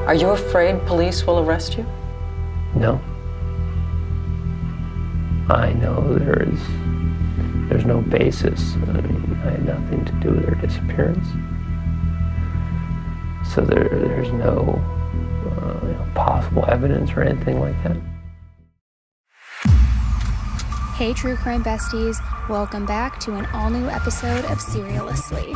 Are you afraid police will arrest you? No. I know there's no basis. I mean, I had nothing to do with her disappearance. So there's no possible evidence or anything like that. Hey True Crime Besties, welcome back to an all-new episode of SERIALously.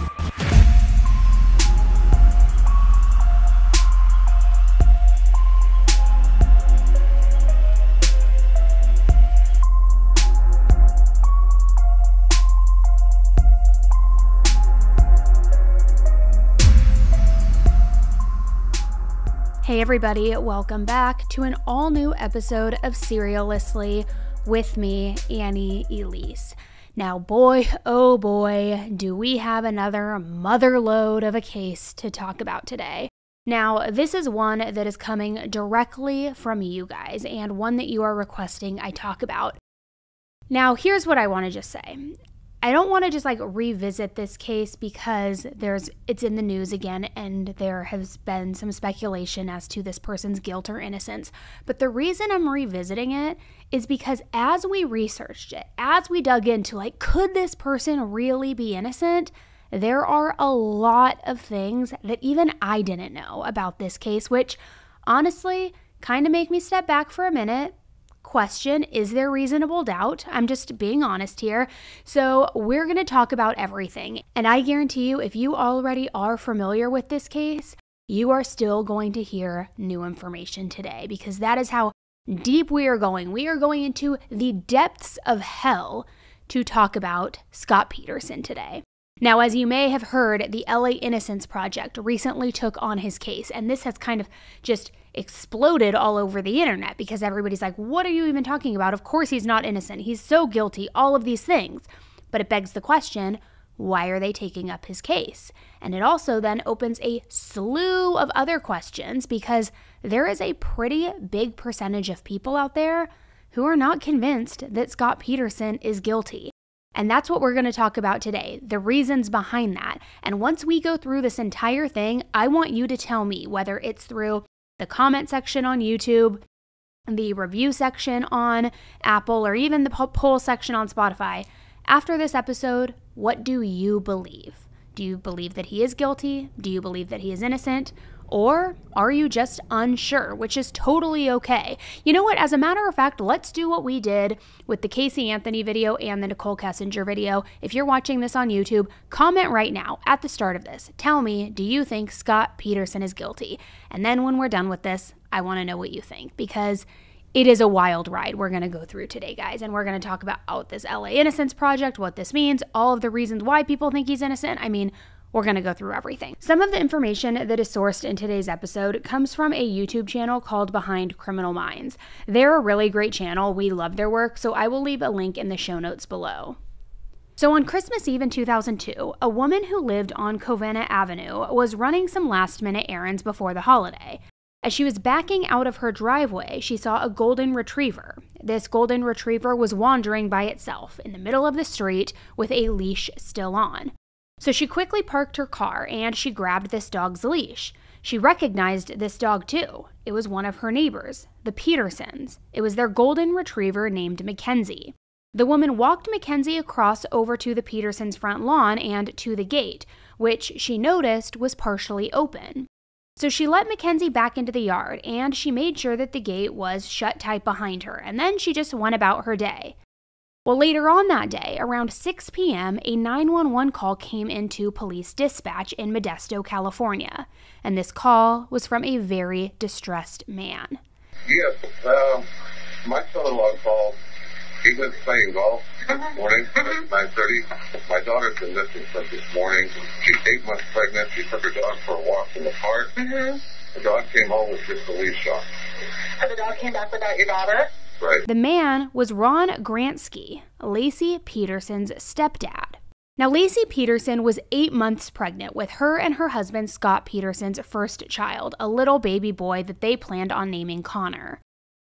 Hey everybody, welcome back to an all-new episode of SERIALously with me, Annie Elise. Now boy, oh boy, do we have another motherload of a case to talk about today. Now, this is one that is coming directly from you guys and one that you are requesting I talk about. Now, here's what I want to just say. I don't want to just revisit this case because it's in the news again and there has been some speculation as to this person's guilt or innocence. But the reason I'm revisiting it is because as we researched it, as we dug into could this person really be innocent? There are a lot of things that even I didn't know about this case, which honestly kind of make me step back for a minute. Question, is there reasonable doubt? I'm just being honest here. So we're going to talk about everything. And I guarantee you, if you already are familiar with this case, you are still going to hear new information today because that is how deep we are going. We are going into the depths of hell to talk about Scott Peterson today. Now, as you may have heard, the LA Innocence Project recently took on his case, and this has kind of just exploded all over the internet because everybody's like, what are you even talking about? Of course he's not innocent. He's so guilty, all of these things. But it begs the question, why are they taking up his case? And it also then opens a slew of other questions because there is a pretty big percentage of people out there who are not convinced that Scott Peterson is guilty. And that's what we're going to talk about today, the reasons behind that. And once we go through this entire thing, I want you to tell me whether it's through the comment section on YouTube, the review section on Apple, or even the poll section on Spotify. After this episode, what do you believe? Do you believe that he is guilty? Do you believe that he is innocent? Or are you just unsure, which is totally okay? You know what? As a matter of fact, let's do what we did with the Casey Anthony video and the Nicole Kessinger video. If you're watching this on YouTube, comment right now at the start of this. Tell me, do you think Scott Peterson is guilty? And then when we're done with this, I want to know what you think because it is a wild ride we're going to go through today, guys. And we're going to talk about this LA Innocence Project, what this means, all of the reasons why people think he's innocent. I mean, we're going to go through everything. Some of the information that is sourced in today's episode comes from a YouTube channel called Behind Criminal Minds. They're a really great channel. We love their work, so I will leave a link in the show notes below. So on Christmas Eve in 2002, a woman who lived on Covina Avenue was running some last-minute errands before the holiday. As she was backing out of her driveway, she saw a golden retriever. This golden retriever was wandering by itself in the middle of the street with a leash still on. So she quickly parked her car and she grabbed this dog's leash. She recognized this dog too. It was one of her neighbors, the Petersons. It was their golden retriever named Mackenzie. The woman walked Mackenzie across over to the Petersons' front lawn and to the gate, which she noticed was partially open. So she let Mackenzie back into the yard and she made sure that the gate was shut tight behind her, and then she just went about her day. Well, later on that day, around 6 p.m., a 911 call came into police dispatch in Modesto, California. And this call was from a very distressed man. Yes, my son-in-law called. He was playing golf this morning at 9:30. My daughter's been missing since this morning. She's 8 months pregnant. She took her dog for a walk in the park. The dog came home with just a leash on. And the dog came back without your daughter? Right. The man was Ron Gransky, Laci Peterson's stepdad. Now, Laci Peterson was 8 months pregnant with her and her husband Scott Peterson's first child, a little baby boy that they planned on naming Connor.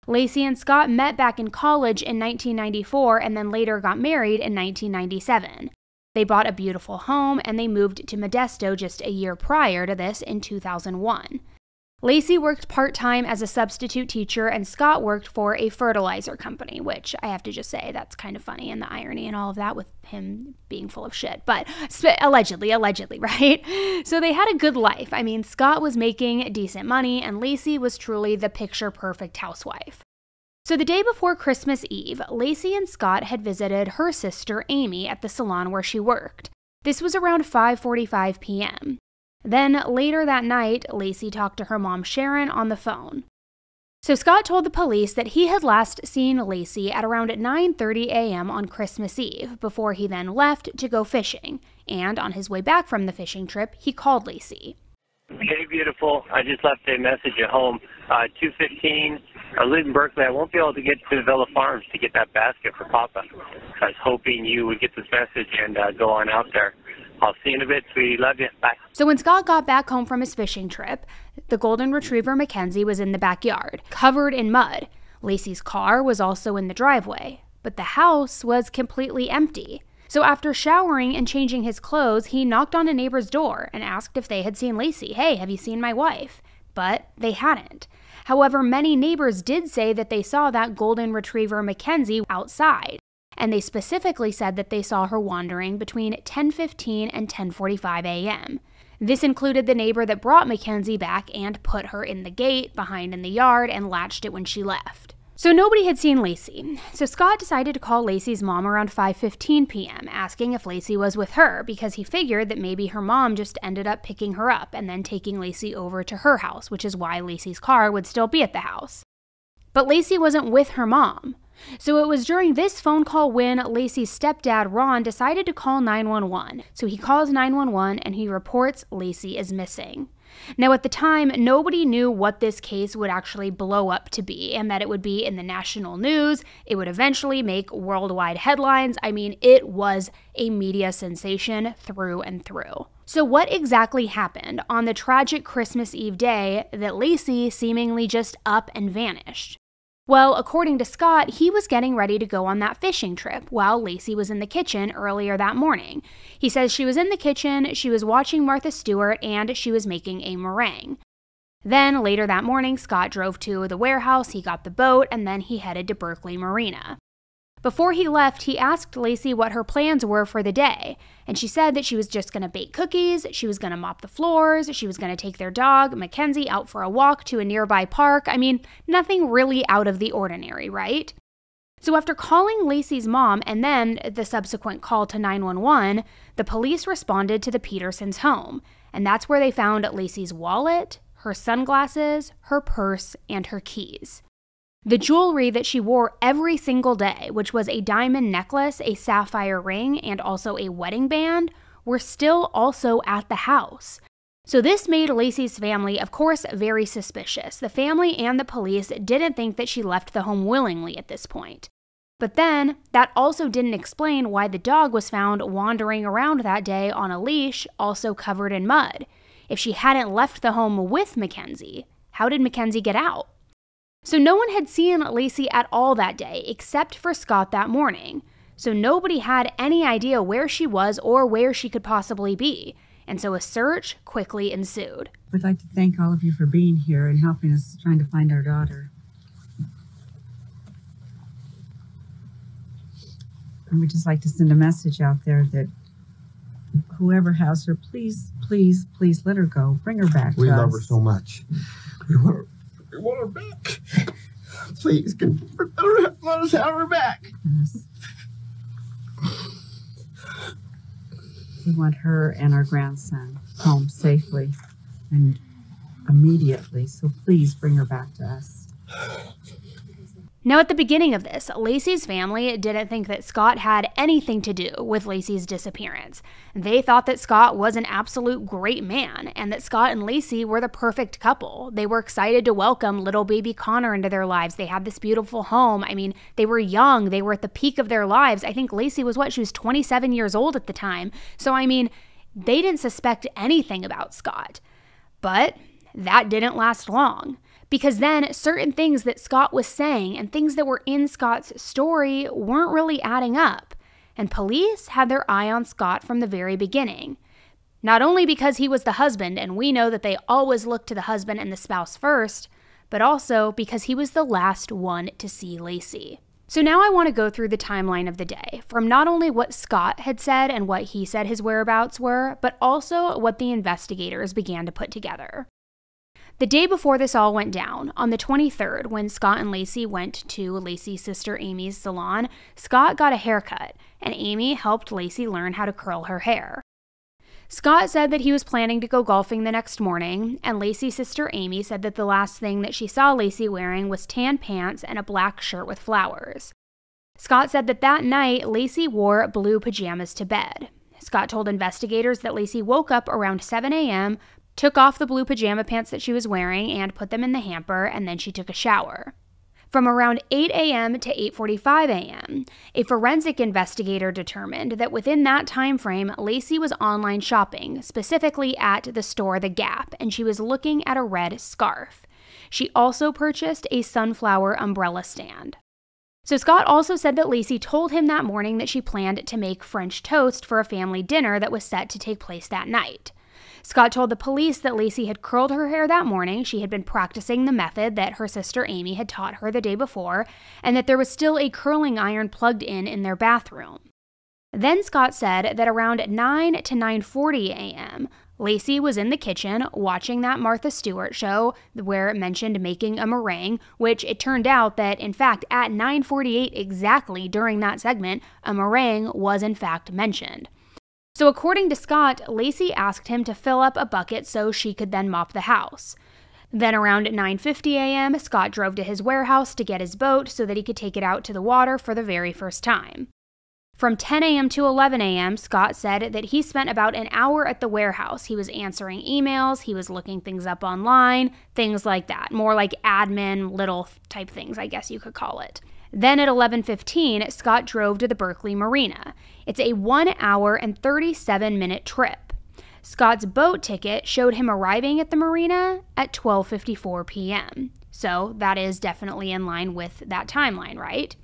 Laci and Scott met back in college in 1994 and then later got married in 1997. They bought a beautiful home and they moved to Modesto just a year prior to this in 2001. Laci worked part-time as a substitute teacher, and Scott worked for a fertilizer company, which I have to just say, that's kind of funny, and the irony and all of that with him being full of shit. But allegedly, right? So they had a good life. I mean, Scott was making decent money, and Laci was truly the picture-perfect housewife. So the day before Christmas Eve, Laci and Scott had visited her sister Amy at the salon where she worked. This was around 5:45 p.m. Then, later that night, Laci talked to her mom Sharon on the phone. So Scott told the police that he had last seen Laci at around 9:30 a.m. on Christmas Eve, before he then left to go fishing. And on his way back from the fishing trip, he called Laci. Hey, beautiful. I just left a message at home. 2:15. I live in Berkeley. I won't be able to get to Villa Farms to get that basket for Papa. I was hoping you would get this message and go on out there. I'll see you in a bit, sweetie. Love you. Bye. So when Scott got back home from his fishing trip, the golden retriever Mackenzie was in the backyard, covered in mud. Laci's car was also in the driveway, but the house was completely empty. So after showering and changing his clothes, he knocked on a neighbor's door and asked if they had seen Laci. Hey, have you seen my wife? But they hadn't. However, many neighbors did say that they saw that golden retriever Mackenzie outside. And they specifically said that they saw her wandering between 10:15 and 10:45 a.m. This included the neighbor that brought Mackenzie back and put her in the gate behind in the yard and latched it when she left. So nobody had seen Laci. So Scott decided to call Laci's mom around 5:15 p.m., asking if Laci was with her, because he figured that maybe her mom just ended up picking her up and then taking Laci over to her house, which is why Laci's car would still be at the house. But Laci wasn't with her mom. So it was during this phone call when Laci's stepdad, Ron, decided to call 911. So he calls 911 and he reports Laci is missing. Now at the time, nobody knew what this case would actually blow up to be, and that it would be in the national news. It would eventually make worldwide headlines. I mean, it was a media sensation through and through. So what exactly happened on the tragic Christmas Eve day that Laci seemingly just up and vanished? Well, according to Scott, he was getting ready to go on that fishing trip while Laci was in the kitchen earlier that morning. He says she was in the kitchen, she was watching Martha Stewart, and she was making a meringue. Then, later that morning, Scott drove to the warehouse, he got the boat, and then he headed to Berkeley Marina. Before he left, he asked Laci what her plans were for the day, and she said that she was just going to bake cookies, she was going to mop the floors, she was going to take their dog, Mackenzie, out for a walk to a nearby park. I mean, nothing really out of the ordinary, right? So after calling Laci's mom and then the subsequent call to 911, the police responded to the Petersons' home, and that's where they found Laci's wallet, her sunglasses, her purse, and her keys. The jewelry that she wore every single day, which was a diamond necklace, a sapphire ring, and also a wedding band, were still also at the house. So this made Laci's family, of course, very suspicious. The family and the police didn't think that she left the home willingly at this point. But then, that also didn't explain why the dog was found wandering around that day on a leash, also covered in mud. If she hadn't left the home with Mackenzie, how did Mackenzie get out? So no one had seen Laci at all that day, except for Scott that morning. So nobody had any idea where she was or where she could possibly be. And so a search quickly ensued. We'd like to thank all of you for being here and helping us trying to find our daughter. And we'd just like to send a message out there that whoever has her, please, please, please let her go. Bring her back to us. We love her so much. We want her back. Please, let us have her back. Yes. We want her and our grandson home safely and immediately, so please bring her back to us. Now, at the beginning of this, Laci's family didn't think that Scott had anything to do with Laci's disappearance. They thought that Scott was an absolute great man and that Scott and Laci were the perfect couple. They were excited to welcome little baby Connor into their lives. They had this beautiful home. I mean, they were young. They were at the peak of their lives. I think Laci was she was 27 years old at the time. So, I mean, they didn't suspect anything about Scott. But that didn't last long. Because then certain things that Scott was saying and things that were in Scott's story weren't really adding up. And police had their eye on Scott from the very beginning. Not only because he was the husband, and we know that they always look to the husband and the spouse first, but also because he was the last one to see Laci. So now I want to go through the timeline of the day, from not only what Scott had said and what he said his whereabouts were, but also what the investigators began to put together. The day before this all went down, on the 23rd, when Scott and Laci went to Laci's sister Amy's salon, Scott got a haircut, and Amy helped Laci learn how to curl her hair. Scott said that he was planning to go golfing the next morning, and Laci's sister Amy said that the last thing that she saw Laci wearing was tan pants and a black shirt with flowers. Scott said that that night, Laci wore blue pajamas to bed. Scott told investigators that Laci woke up around 7 a.m., took off the blue pajama pants that she was wearing and put them in the hamper, and then she took a shower. From around 8 a.m. to 8:45 a.m., a forensic investigator determined that within that time frame, Laci was online shopping, specifically at the store The Gap, and she was looking at a red scarf. She also purchased a sunflower umbrella stand. So Scott also said that Laci told him that morning that she planned to make French toast for a family dinner that was set to take place that night. Scott told the police that Laci had curled her hair that morning, she had been practicing the method that her sister Amy had taught her the day before, and that there was still a curling iron plugged in their bathroom. Then Scott said that around 9 to 9:40 a.m., Laci was in the kitchen watching that Martha Stewart show where it mentioned making a meringue, which it turned out that, in fact, at 9:48 exactly during that segment, a meringue was in fact mentioned. So according to Scott, Laci asked him to fill up a bucket so she could then mop the house. Then around 9:50 a.m., Scott drove to his warehouse to get his boat so that he could take it out to the water for the very first time. From 10 a.m. to 11 a.m., Scott said that he spent about an hour at the warehouse. He was answering emails, he was looking things up online, things like that. More like admin, little type things, I guess you could call it. Then at 11:15, Scott drove to the Berkeley Marina. It's a 1 hour and 37-minute trip. Scott's boat ticket showed him arriving at the marina at 12:54 p.m. So that is definitely in line with that timeline, right?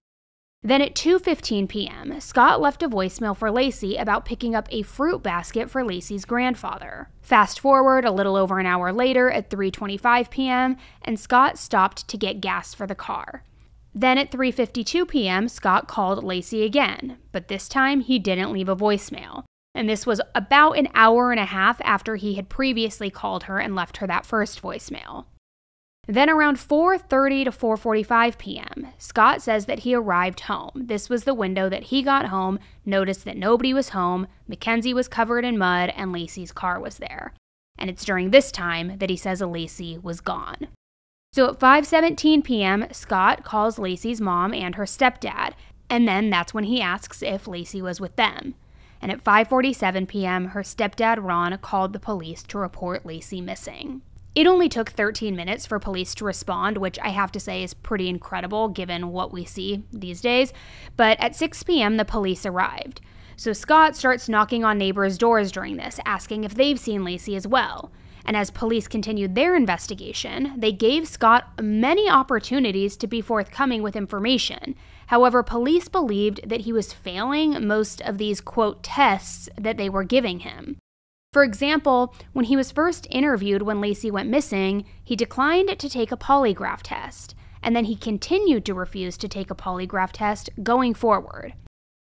Then at 2:15 p.m., Scott left a voicemail for Laci about picking up a fruit basket for Laci's grandfather. Fast forward a little over an hour later at 3:25 p.m., and Scott stopped to get gas for the car. Then at 3:52 p.m., Scott called Laci again, but this time he didn't leave a voicemail. And this was about an hour and a half after he had previously called her and left her that first voicemail. Then around 4:30 to 4:45 p.m., Scott says that he arrived home. This was the window that he got home, noticed that nobody was home, Mackenzie was covered in mud, and Laci's car was there. And it's during this time that he says Laci was gone. So at 5:17 p.m., Scott calls Laci's mom and her stepdad, and then that's when he asks if Laci was with them. And at 5:47 p.m., her stepdad Ron called the police to report Laci missing. It only took 13 minutes for police to respond, which I have to say is pretty incredible given what we see these days, but at 6 p.m. the police arrived. So Scott starts knocking on neighbors' doors during this, asking if they've seen Laci as well. And as police continued their investigation, they gave Scott many opportunities to be forthcoming with information. However, police believed that he was failing most of these, quote, tests that they were giving him. For example, when he was first interviewed when Laci went missing, he declined to take a polygraph test, and then he continued to refuse to take a polygraph test going forward.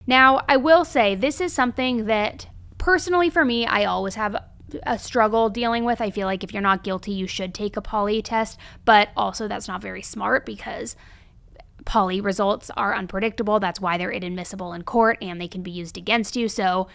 Now, I will say this is something that, personally for me, I always have a struggle dealing with. I feel like if you're not guilty, you should take a poly test, but also that's not very smart because poly results are unpredictable. That's why they're inadmissible in court and they can be used against you. So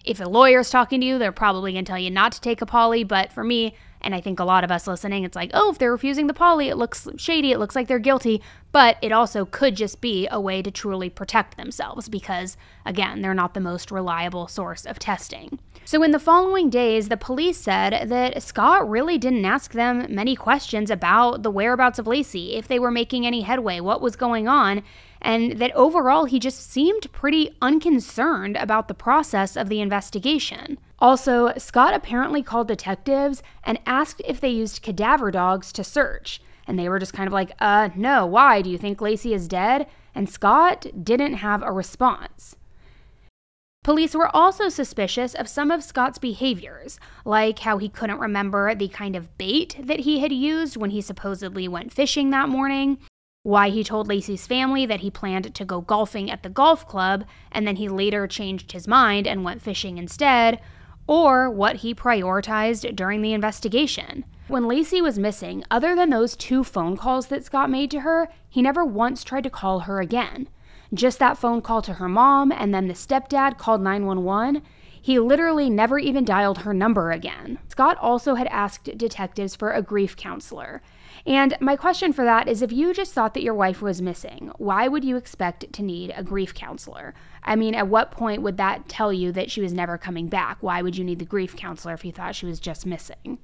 if a lawyer's talking to you, they're probably going to tell you not to take a poly, but for me, and I think a lot of us listening, it's like, oh, if they're refusing the poly, it looks shady, it looks like they're guilty, but it also could just be a way to truly protect themselves because, again, they're not the most reliable source of testing. So in the following days, the police said that Scott really didn't ask them many questions about the whereabouts of Laci, if they were making any headway, what was going on, and that overall he just seemed pretty unconcerned about the process of the investigation. Also, Scott apparently called detectives and asked if they used cadaver dogs to search, and they were just kind of like, no, why? Do you think Laci is dead? And Scott didn't have a response. Police were also suspicious of some of Scott's behaviors, like how he couldn't remember the kind of bait that he had used when he supposedly went fishing that morning, why he told Laci's family that he planned to go golfing at the golf club and then he later changed his mind and went fishing instead, or what he prioritized during the investigation. When Laci was missing, other than those 2 phone calls that Scott made to her, he never once tried to call her again. Just that phone call to her mom, and then the stepdad called 911. He literally never even dialed her number again. Scott also had asked detectives for a grief counselor. And my question for that is, if you just thought that your wife was missing, why would you expect to need a grief counselor? I mean, at what point would that tell you that she was never coming back? Why would you need the grief counselor if you thought she was just missing?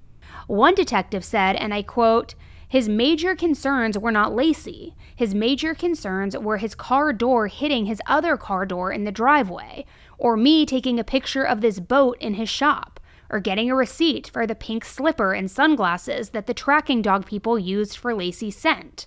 One detective said, and I quote, "His major concerns were not Laci. His major concerns were his car door hitting his other car door in the driveway, or me taking a picture of this boat in his shop, or getting a receipt for the pink slipper and sunglasses that the tracking dog people used for Laci's scent."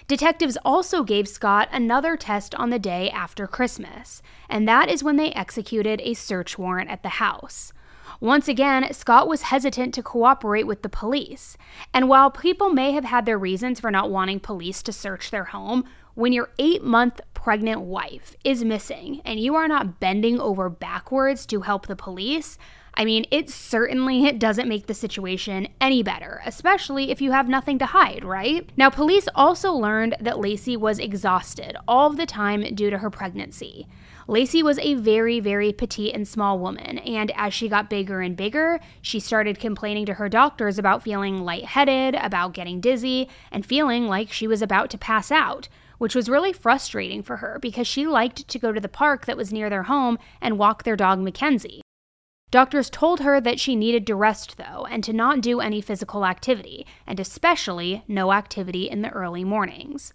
Detectives also gave Scott another test on the day after Christmas, and that is when they executed a search warrant at the house. Once again, Scott was hesitant to cooperate with the police, and while people may have had their reasons for not wanting police to search their home, when your 8-month pregnant wife is missing and you are not bending over backwards to help the police, I mean, it certainly doesn't make the situation any better, especially if you have nothing to hide, right? Now, police also learned that Laci was exhausted all of the time due to her pregnancy. Laci was a very, very petite and small woman, and as she got bigger and bigger, she started complaining to her doctors about feeling lightheaded, about getting dizzy, and feeling like she was about to pass out, which was really frustrating for her because she liked to go to the park that was near their home and walk their dog Mackenzie. Doctors told her that she needed to rest, though, and to not do any physical activity, and especially no activity in the early mornings.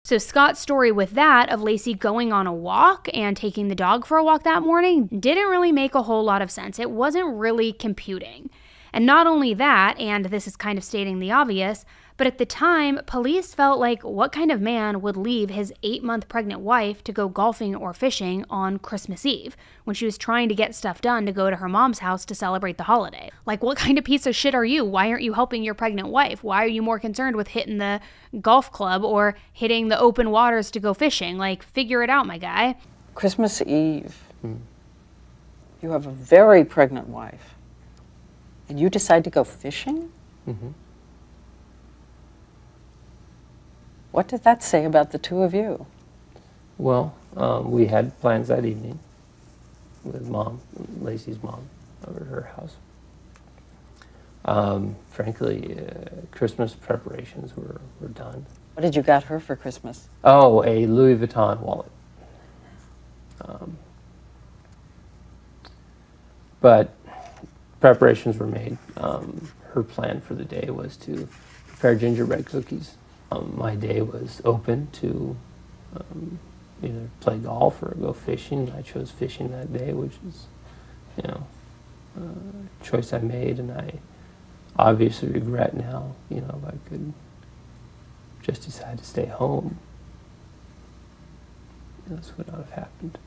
So Scott's story with that of Laci going on a walk and taking the dog for a walk that morning didn't really make a whole lot of sense. It wasn't really computing. And not only that, and this is kind of stating the obvious, but at the time, police felt like what kind of man would leave his 8-month pregnant wife to go golfing or fishing on Christmas Eve when she was trying to get stuff done to go to her mom's house to celebrate the holiday? Like, what kind of piece of shit are you? Why aren't you helping your pregnant wife? Why are you more concerned with hitting the golf club or hitting the open waters to go fishing? Like, figure it out, my guy. Christmas Eve. You have a very pregnant wife. And you decide to go fishing? Mm-hmm. What did that say about the two of you? Well, we had plans that evening with Mom, Laci's mom, over at her house. Frankly, Christmas preparations were done. What did you got her for Christmas? Oh, a Louis Vuitton wallet. But preparations were made. Her plan for the day was to prepare gingerbread cookies. My day was open to either play golf or go fishing. I chose fishing that day, which is, a choice I made, and I obviously regret now. If I could just decide to stay home, this would not have happened.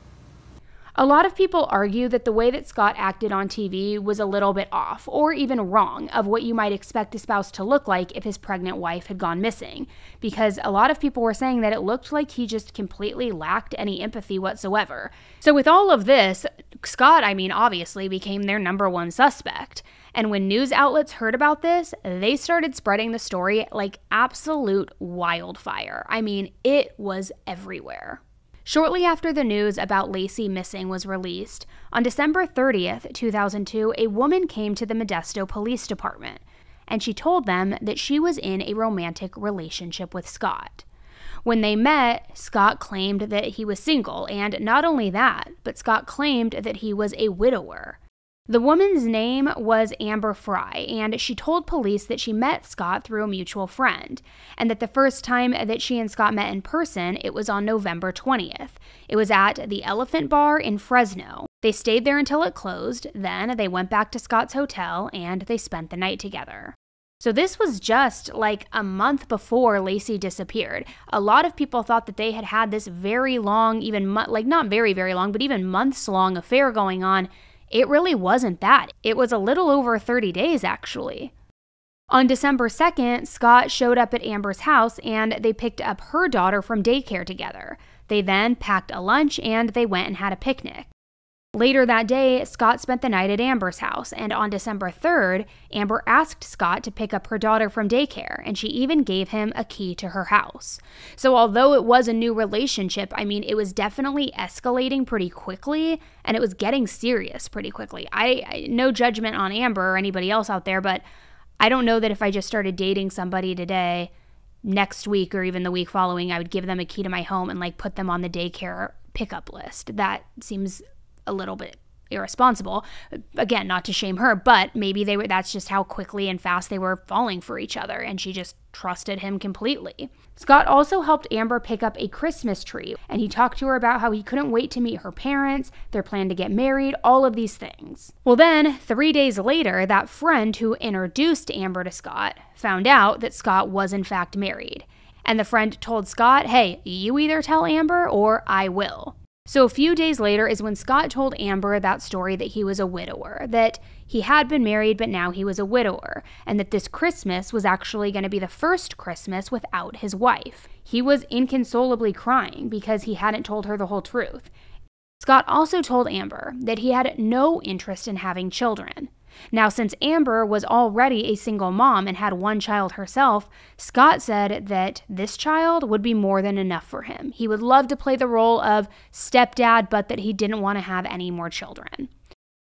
A lot of people argue that the way that Scott acted on TV was a little bit off, or even wrong, of what you might expect a spouse to look like if his pregnant wife had gone missing, because a lot of people were saying that it looked like he just completely lacked any empathy whatsoever. So with all of this, Scott, obviously became their #1 suspect. And when news outlets heard about this, they started spreading the story like absolute wildfire. It was everywhere. Shortly after the news about Laci missing was released, on December 30th, 2002, a woman came to the Modesto Police Department, and she told them that she was in a romantic relationship with Scott. When they met, Scott claimed that he was single, and not only that, but Scott claimed that he was a widower. The woman's name was Amber Fry, and she told police that she met Scott through a mutual friend, and that the first time that she and Scott met in person, it was on November 20th. It was at the Elephant Bar in Fresno. They stayed there until it closed, then they went back to Scott's hotel, and they spent the night together. So this was just like a month before Laci disappeared. A lot of people thought that they had had this very long, even like not very, very long, but even months long affair going on. It really wasn't that. It was a little over 30 days, actually. On December 2nd, Scott showed up at Amber's house and they picked up her daughter from daycare together. They then packed a lunch and they went and had a picnic. Later that day, Scott spent the night at Amber's house, and on December 3rd, Amber asked Scott to pick up her daughter from daycare, and she even gave him a key to her house. So although it was a new relationship, I mean, it was definitely escalating pretty quickly, and it was getting serious pretty quickly. I no judgment on Amber or anybody else out there, but I don't know that if I just started dating somebody today, next week or even the week following, I would give them a key to my home and like put them on the daycare pickup list. That seems a little bit irresponsible. Again, not to shame her, but maybe that's just how quickly and fast they were falling for each other, and she just trusted him completely. Scott also helped Amber pick up a Christmas tree, and he talked to her about how he couldn't wait to meet her parents, their plan to get married, all of these things. Well then, 3 days later, that friend who introduced Amber to Scott found out that Scott was in fact married. And the friend told Scott, hey, you either tell Amber or I will. So a few days later is when Scott told Amber that story that he was a widower, that he had been married but now he was a widower, and that this Christmas was actually going to be the first Christmas without his wife. He was inconsolably crying because he hadn't told her the whole truth. Scott also told Amber that he had no interest in having children. Now, since Amber was already a single mom and had one child herself, Scott said that this child would be more than enough for him. He would love to play the role of stepdad, but that he didn't want to have any more children.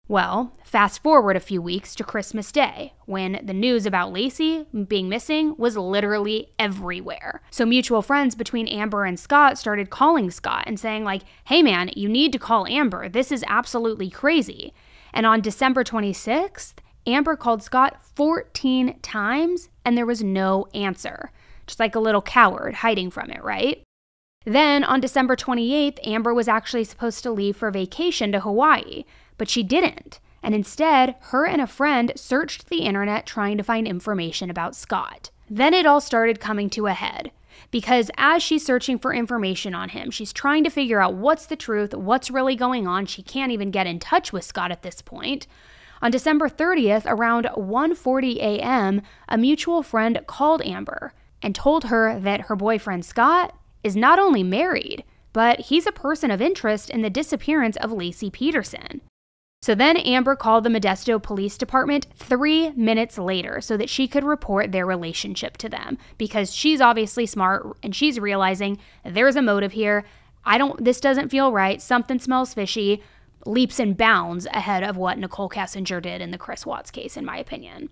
Well, fast forward a few weeks to Christmas Day, when the news about Laci being missing was literally everywhere. So mutual friends between Amber and Scott started calling Scott and saying like, hey man, you need to call Amber. This is absolutely crazy. And on December 26th, Amber called Scott 14 times and there was no answer. Just like a little coward hiding from it, right? Then on December 28th, Amber was actually supposed to leave for vacation to Hawaii, but she didn't. And instead, her and a friend searched the internet trying to find information about Scott. Then it all started coming to a head. Because as she's searching for information on him, she's trying to figure out what's the truth, what's really going on. She can't even get in touch with Scott at this point. On December 30th, around 1:40 a.m., a mutual friend called Amber and told her that her boyfriend Scott is not only married, but he's a person of interest in the disappearance of Laci Peterson. So then Amber called the Modesto Police Department 3 minutes later so that she could report their relationship to them, because she's obviously smart and she's realizing there's a motive here. This doesn't feel right. Something smells fishy. Leaps and bounds ahead of what Nicole Kessinger did in the Chris Watts case, in my opinion.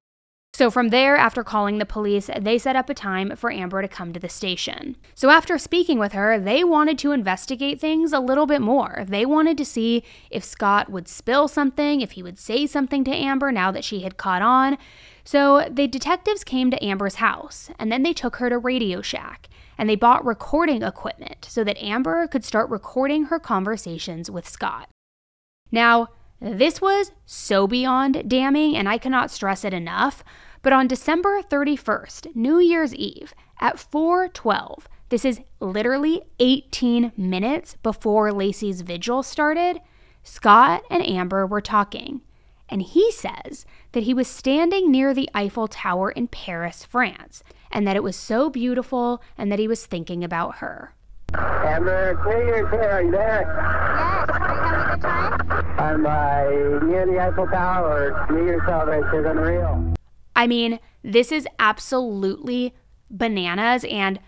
So from there, after calling the police, they set up a time for Amber to come to the station. So after speaking with her, they wanted to investigate things a little bit more. They wanted to see if Scott would spill something, if he would say something to Amber now that she had caught on. So the detectives came to Amber's house, and then they took her to Radio Shack, and they bought recording equipment so that Amber could start recording her conversations with Scott. Now, this was so beyond damning, and I cannot stress it enough, but on December 31st, New Year's Eve, at 4:12, this is literally 18 minutes before Laci's vigil started, Scott and Amber were talking, and he says that he was standing near the Eiffel Tower in Paris, France, and that it was so beautiful and that he was thinking about her. Amber, it's New Year's here. Are you there? Yes. Are you having a good time? I'm near the Eiffel Tower. New Year's celebration is unreal. I mean, this is absolutely bananas, and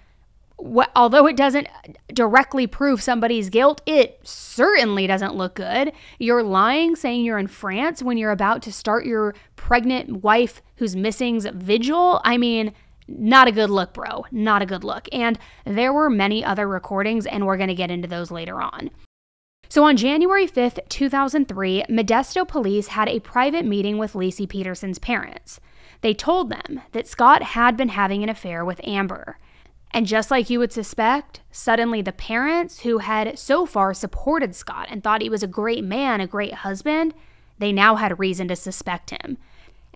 although it doesn't directly prove somebody's guilt, it certainly doesn't look good. You're lying saying you're in France when you're about to start your pregnant wife who's missing's vigil. I mean, not a good look, bro. Not a good look. And there were many other recordings, and we're going to get into those later on. So on January 5th, 2003, Modesto police had a private meeting with Laci Peterson's parents. They told them that Scott had been having an affair with Amber. And just like you would suspect, suddenly the parents, who had so far supported Scott and thought he was a great man, a great husband, they now had reason to suspect him.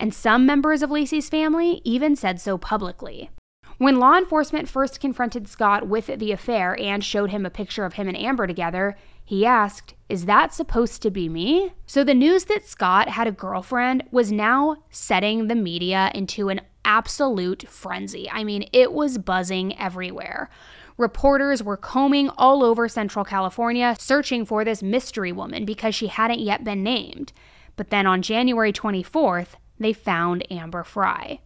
and some members of Laci's family even said so publicly. When law enforcement first confronted Scott with the affair and showed him a picture of him and Amber together, he asked, "Is that supposed to be me?" So the news that Scott had a girlfriend was now setting the media into an absolute frenzy. I mean, it was buzzing everywhere. Reporters were combing all over Central California searching for this mystery woman because she hadn't yet been named. But then on January 24th, they found Amber Frey.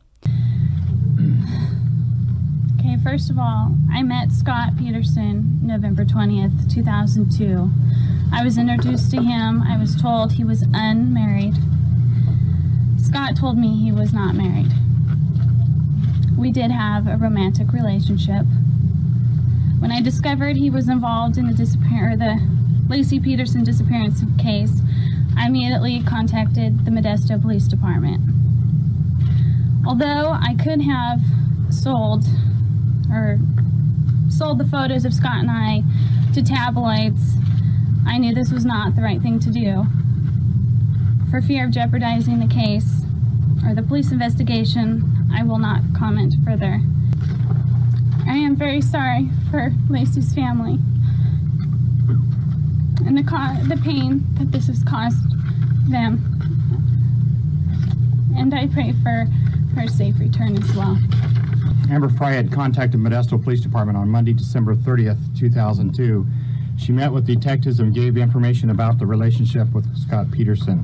Okay, first of all, I met Scott Peterson November 20th, 2002. I was introduced to him. I was told he was unmarried. Scott told me he was not married. We did have a romantic relationship. When I discovered he was involved in the Laci Peterson disappearance case, I immediately contacted the Modesto Police Department. Although I could have sold the photos of Scott and I to tabloids, I knew this was not the right thing to do. For fear of jeopardizing the case or the police investigation, I will not comment further. I am very sorry for Laci's family and the pain that this has caused them. And I pray for her safe return as well. Amber Frey had contacted Modesto Police Department on Monday, December 30th, 2002. She met with detectives and gave information about the relationship with Scott Peterson.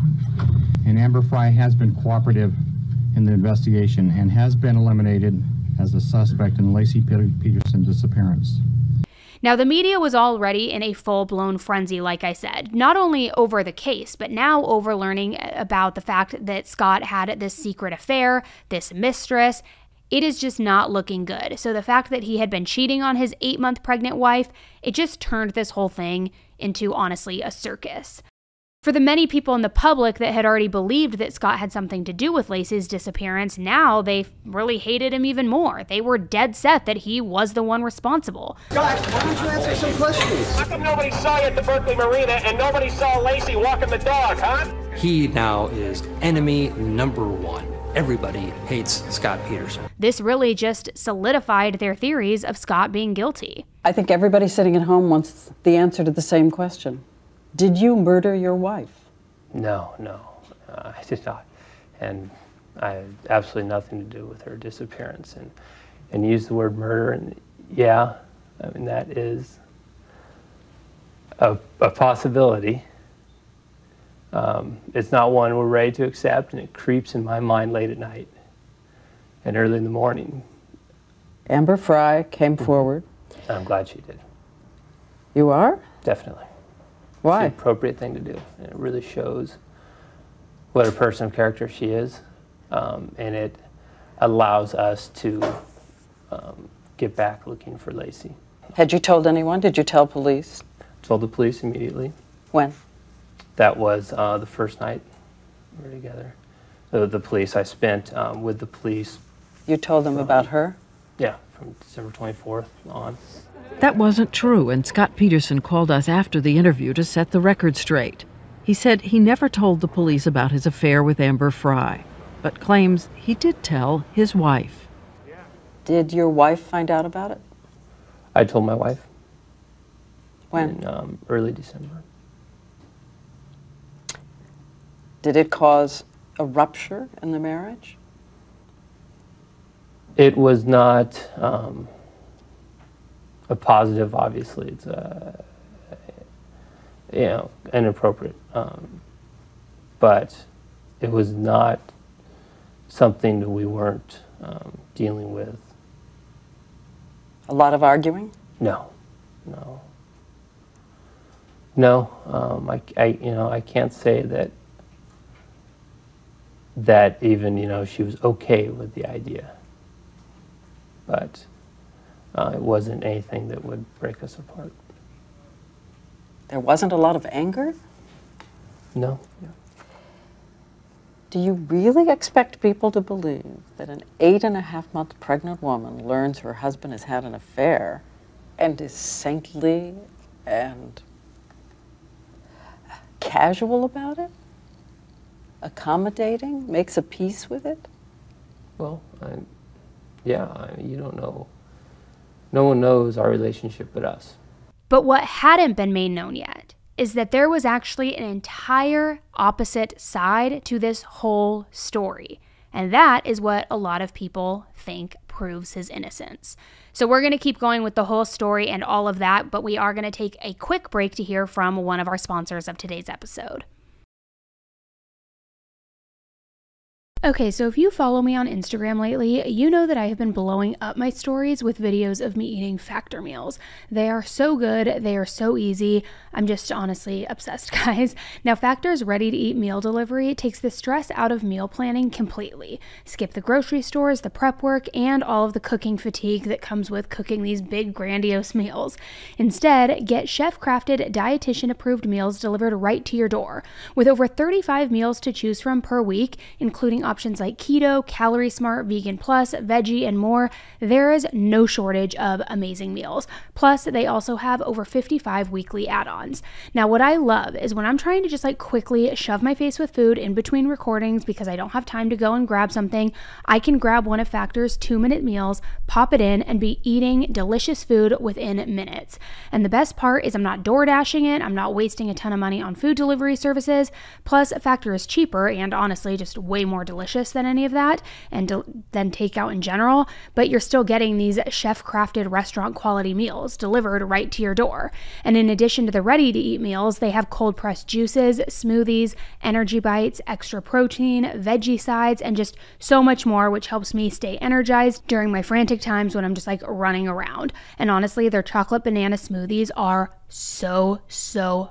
And Amber Frey has been cooperative in the investigation and has been eliminated as a suspect in the Laci Peterson disappearance. Now, the media was already in a full-blown frenzy, like I said, not only over the case, but now over learning about the fact that Scott had this secret affair, this mistress. It is just not looking good. So the fact that he had been cheating on his 8-month pregnant wife, it just turned this whole thing into, honestly, a circus. For the many people in the public that had already believed that Scott had something to do with Laci's disappearance, now they really hated him even more. They were dead set that he was the one responsible. Scott, why don't you answer some questions? How come nobody saw you at the Berkeley Marina and nobody saw Laci walking the dog, huh? He now is enemy number one. Everybody hates Scott Peterson. This really just solidified their theories of Scott being guilty. I think everybody sitting at home wants the answer to the same question. Did you murder your wife? No, I did not. And I had absolutely nothing to do with her disappearance. And use the word murder, and yeah, I mean, that is a possibility. It's not one we're ready to accept, and it creeps in my mind late at night and early in the morning. Amber Frey came forward. I'm glad she did. You are? Definitely. Why? It's the appropriate thing to do. And it really shows what a person of character she is, and it allows us to get back looking for Laci. Had you told anyone? Did you tell police? Told the police immediately. When? That was the first night we were together. The police, I spent with the police. You told them about her? Yeah, from December 24th on. That wasn't true, and Scott Peterson called us after the interview to set the record straight. He said he never told the police about his affair with Amber Frey, but claims he did tell his wife. Did your wife find out about it? I told my wife. When? In early December. Did it cause a rupture in the marriage? It was not a positive, obviously. It's inappropriate. But it was not something that we weren't dealing with. A lot of arguing? No. I can't say that even, she was okay with the idea. But it wasn't anything that would break us apart. There wasn't a lot of anger? No. Do you really expect people to believe that an 8.5-month pregnant woman learns her husband has had an affair and is saintly and casual about it? accommodating, makes a peace with it? Well, you don't know. No one knows our relationship but us. But what hadn't been made known yet is that there was actually an entire opposite side to this whole story. And that is what a lot of people think proves his innocence. So we're going to keep going with the whole story and all of that, but we are going to take a quick break to hear from one of our sponsors of today's episode. Okay, so if you follow me on Instagram lately, you know that I have been blowing up my stories with videos of me eating Factor meals. They are so good, they are so easy. I'm just honestly obsessed, guys. Now, Factor's ready-to-eat meal delivery takes the stress out of meal planning completely. Skip the grocery stores, the prep work, and all of the cooking fatigue that comes with cooking these big, grandiose meals. Instead, get chef-crafted, dietitian-approved meals delivered right to your door. With over 35 meals to choose from per week, including options like keto, calorie smart, vegan plus, veggie, and more, there is no shortage of amazing meals. Plus, they also have over 55 weekly add-ons. Now, what I love is when I'm trying to just quickly shove my face with food in between recordings because I don't have time to go and grab something, I can grab one of Factor's 2-minute meals, pop it in, and be eating delicious food within minutes. And the best part is I'm not door dashing it, I'm not wasting a ton of money on food delivery services, plus Factor is cheaper and honestly just way more delicious than any of that and than takeout in general, but you're still getting these chef-crafted restaurant quality meals delivered right to your door. And in addition to the ready-to-eat meals, they have cold-pressed juices, smoothies, energy bites, extra protein, veggie sides, and just so much more, which helps me stay energized during my frantic times when I'm just running around. And honestly, their chocolate banana smoothies are so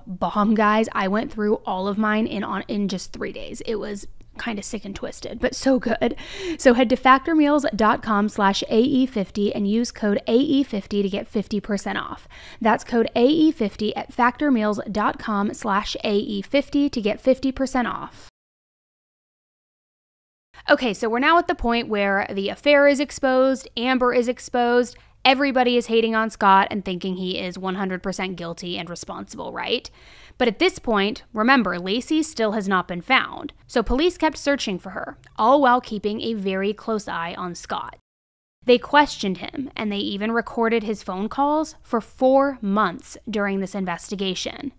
bomb, guys. I went through all of mine in just 3 days. It was kind of sick and twisted, but so good. So head to factormeals.com/AE50 and use code AE50 to get 50% off. That's code AE50 at factormeals.com/AE50 to get 50% off. Okay, so we're now at the point where the affair is exposed, Amber is exposed, everybody is hating on Scott and thinking he is 100% guilty and responsible, right? But at this point, remember, Laci still has not been found, so police kept searching for her, all while keeping a very close eye on Scott. They questioned him, and they even recorded his phone calls for 4 months during this investigation.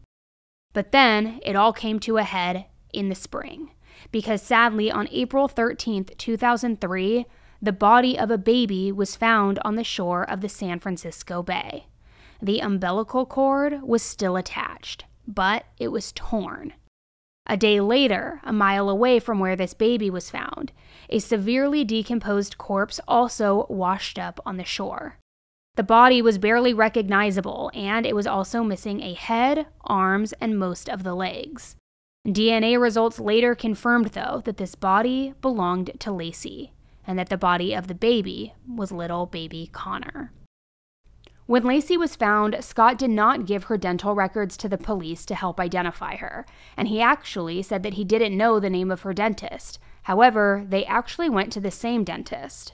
But then, it all came to a head in the spring, because sadly, on April 13th, 2003, the body of a baby was found on the shore of the San Francisco Bay. The umbilical cord was still attached, but it was torn. A day later, a mile away from where this baby was found, a severely decomposed corpse also washed up on the shore. The body was barely recognizable, and it was also missing a head, arms, and most of the legs. DNA results later confirmed, though, that this body belonged to Laci, and that the body of the baby was little baby Connor. When Laci was found, Scott did not give her dental records to the police to help identify her, and he actually said that he didn't know the name of her dentist. However, they actually went to the same dentist.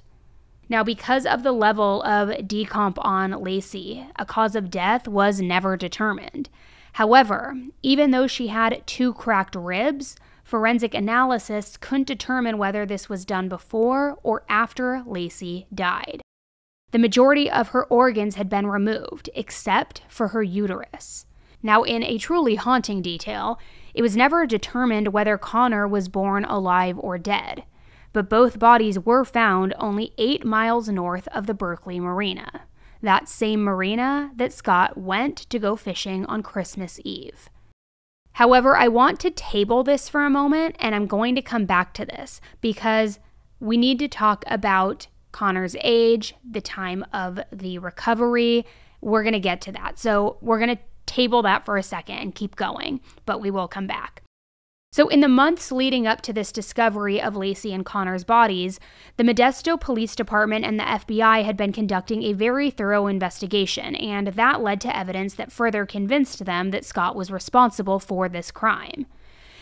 Now, because of the level of decomp on Laci, a cause of death was never determined. However, even though she had 2 cracked ribs, forensic analysis couldn't determine whether this was done before or after Laci died. The majority of her organs had been removed, except for her uterus. Now, in a truly haunting detail, it was never determined whether Connor was born alive or dead, but both bodies were found only 8 miles north of the Berkeley Marina, that same marina that Scott went to go fishing on Christmas Eve. However, I want to table this for a moment, and I'm going to come back to this because we need to talk about Connor's age, the time of the recovery. We're going to get to that. So we're going to table that for a second and keep going, but we will come back. So in the months leading up to this discovery of Laci and Connor's bodies, the Modesto Police Department and the FBI had been conducting a very thorough investigation, and that led to evidence that further convinced them that Scott was responsible for this crime.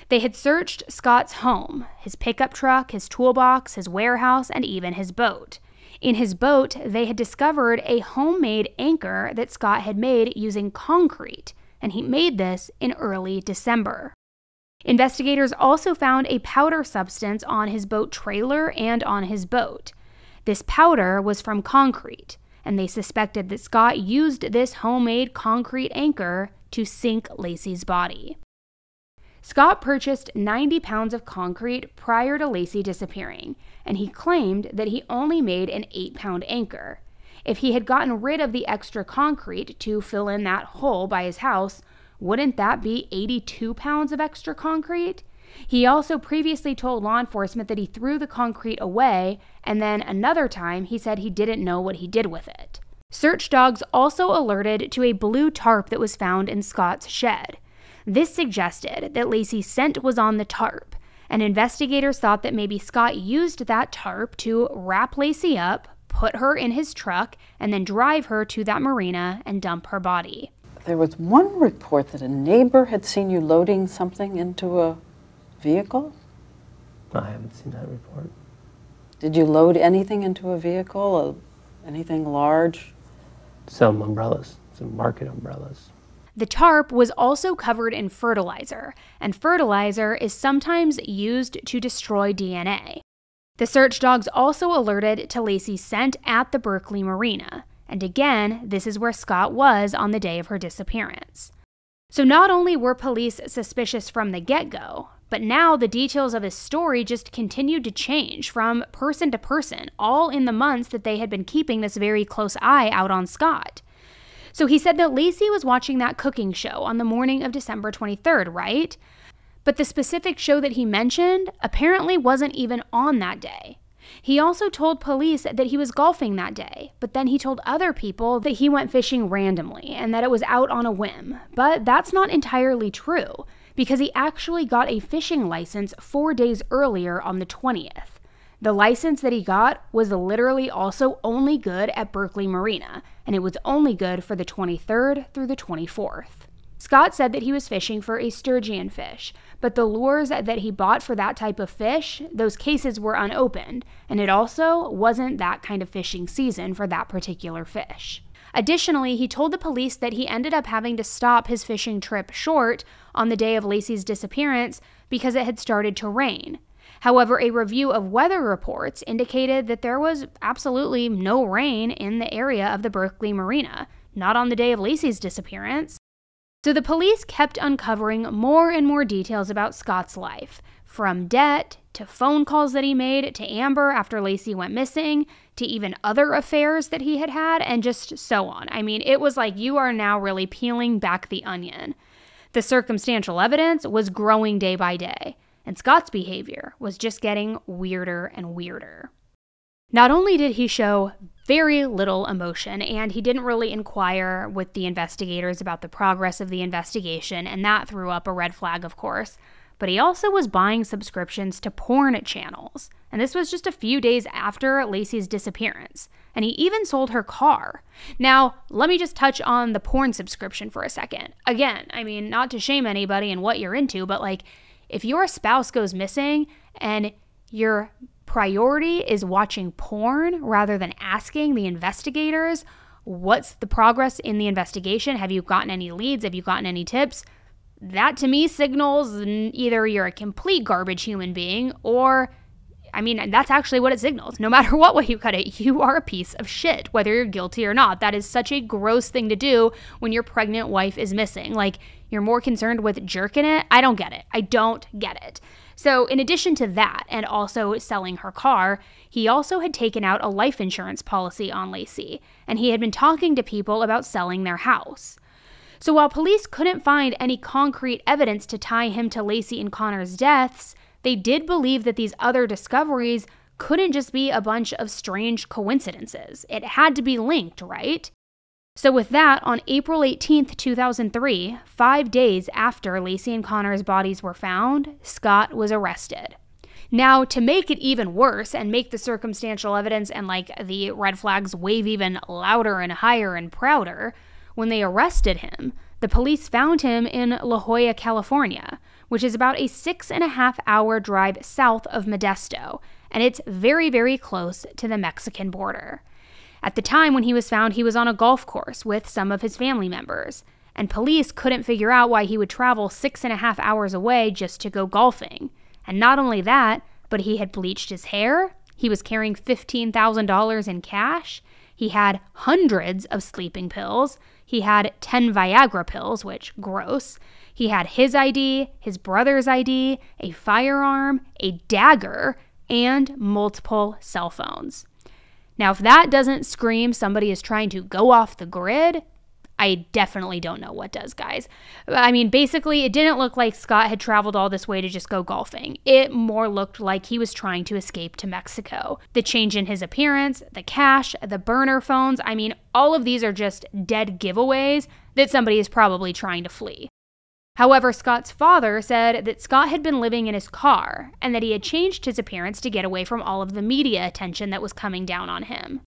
They had searched Scott's home, his pickup truck, his toolbox, his warehouse, and even his boat. In his boat, they had discovered a homemade anchor that Scott had made using concrete, and he made this in early December. Investigators also found a powder substance on his boat trailer and on his boat. This powder was from concrete, and they suspected that Scott used this homemade concrete anchor to sink Laci's body. Scott purchased 90 pounds of concrete prior to Laci disappearing, and he claimed that he only made an 8-pound anchor. If he had gotten rid of the extra concrete to fill in that hole by his house, wouldn't that be 82 pounds of extra concrete? He also previously told law enforcement that he threw the concrete away, and then another time he said he didn't know what he did with it. Search dogs also alerted to a blue tarp that was found in Scott's shed. This suggested that Laci's scent was on the tarp, and investigators thought that maybe Scott used that tarp to wrap Laci up, put her in his truck, and then drive her to that marina and dump her body. There was one report that a neighbor had seen you loading something into a vehicle? I haven't seen that report. Did you load anything into a vehicle? Anything large? Some umbrellas, some market umbrellas. The tarp was also covered in fertilizer, and fertilizer is sometimes used to destroy DNA. The search dogs also alerted to Laci's scent at the Berkeley Marina, and again, this is where Scott was on the day of her disappearance. So not only were police suspicious from the get-go, but now the details of his story just continued to change from person to person, all in the months that they had been keeping this very close eye out on Scott. So he said that Laci was watching that cooking show on the morning of December 23rd, right? But the specific show that he mentioned apparently wasn't even on that day. He also told police that he was golfing that day, but then he told other people that he went fishing randomly and that it was out on a whim. But that's not entirely true, because he actually got a fishing license 4 days earlier on the 20th. The license that he got was literally also only good at Berkeley Marina, and it was only good for the 23rd through the 24th. Scott said that he was fishing for a sturgeon fish, but the lures that he bought for that type of fish, those cases were unopened, and it also wasn't that kind of fishing season for that particular fish. Additionally, he told the police that he ended up having to stop his fishing trip short on the day of Laci's disappearance because it had started to rain. However, a review of weather reports indicated that there was absolutely no rain in the area of the Berkeley Marina, not on the day of Laci's disappearance. So the police kept uncovering more and more details about Scott's life, from debt to phone calls that he made to Amber after Laci went missing, to even other affairs that he had had, and just so on. I mean, it was like you are now really peeling back the onion. The circumstantial evidence was growing day by day, and Scott's behavior was just getting weirder and weirder. Not only did he show very little emotion, and he didn't really inquire with the investigators about the progress of the investigation, and that threw up a red flag, of course, but he also was buying subscriptions to porn channels, and this was just a few days after Laci's disappearance, and he even sold her car. Now, let me just touch on the porn subscription for a second. Again, I mean, not to shame anybody and what you're into, but like, if your spouse goes missing and your priority is watching porn rather than asking the investigators, what's the progress in the investigation? Have you gotten any leads? Have you gotten any tips? That to me signals either you're a complete garbage human being or, I mean, that's actually what it signals. No matter what way you cut it, you are a piece of shit, whether you're guilty or not. That is such a gross thing to do when your pregnant wife is missing. Like, you're more concerned with jerking it? I don't get it. I don't get it. So in addition to that, and also selling her car, he also had taken out a life insurance policy on Laci, and he had been talking to people about selling their house. So while police couldn't find any concrete evidence to tie him to Laci and Connor's deaths, they did believe that these other discoveries couldn't just be a bunch of strange coincidences. It had to be linked, right? So with that, on April 18th, 2003, 5 days after Laci and Connor's bodies were found, Scott was arrested. Now, to make it even worse and make the circumstantial evidence and the red flags wave even louder and higher and prouder, when they arrested him, the police found him in La Jolla, California, which is about a 6.5-hour drive south of Modesto, and it's very, very close to the Mexican border. At the time when he was found, he was on a golf course with some of his family members, and police couldn't figure out why he would travel 6.5 hours away just to go golfing. And not only that, but he had bleached his hair, he was carrying $15,000 in cash, he had hundreds of sleeping pills, he had 10 Viagra pills, which, gross. He had his ID, his brother's ID, a firearm, a dagger, and multiple cell phones. Now, if that doesn't scream somebody is trying to go off the grid, I definitely don't know what does, guys. I mean, basically, it didn't look like Scott had traveled all this way to just go golfing. It more looked like he was trying to escape to Mexico. The change in his appearance, the cash, the burner phones, I mean, all of these are just dead giveaways that somebody is probably trying to flee. However, Scott's father said that Scott had been living in his car and that he had changed his appearance to get away from all of the media attention that was coming down on him.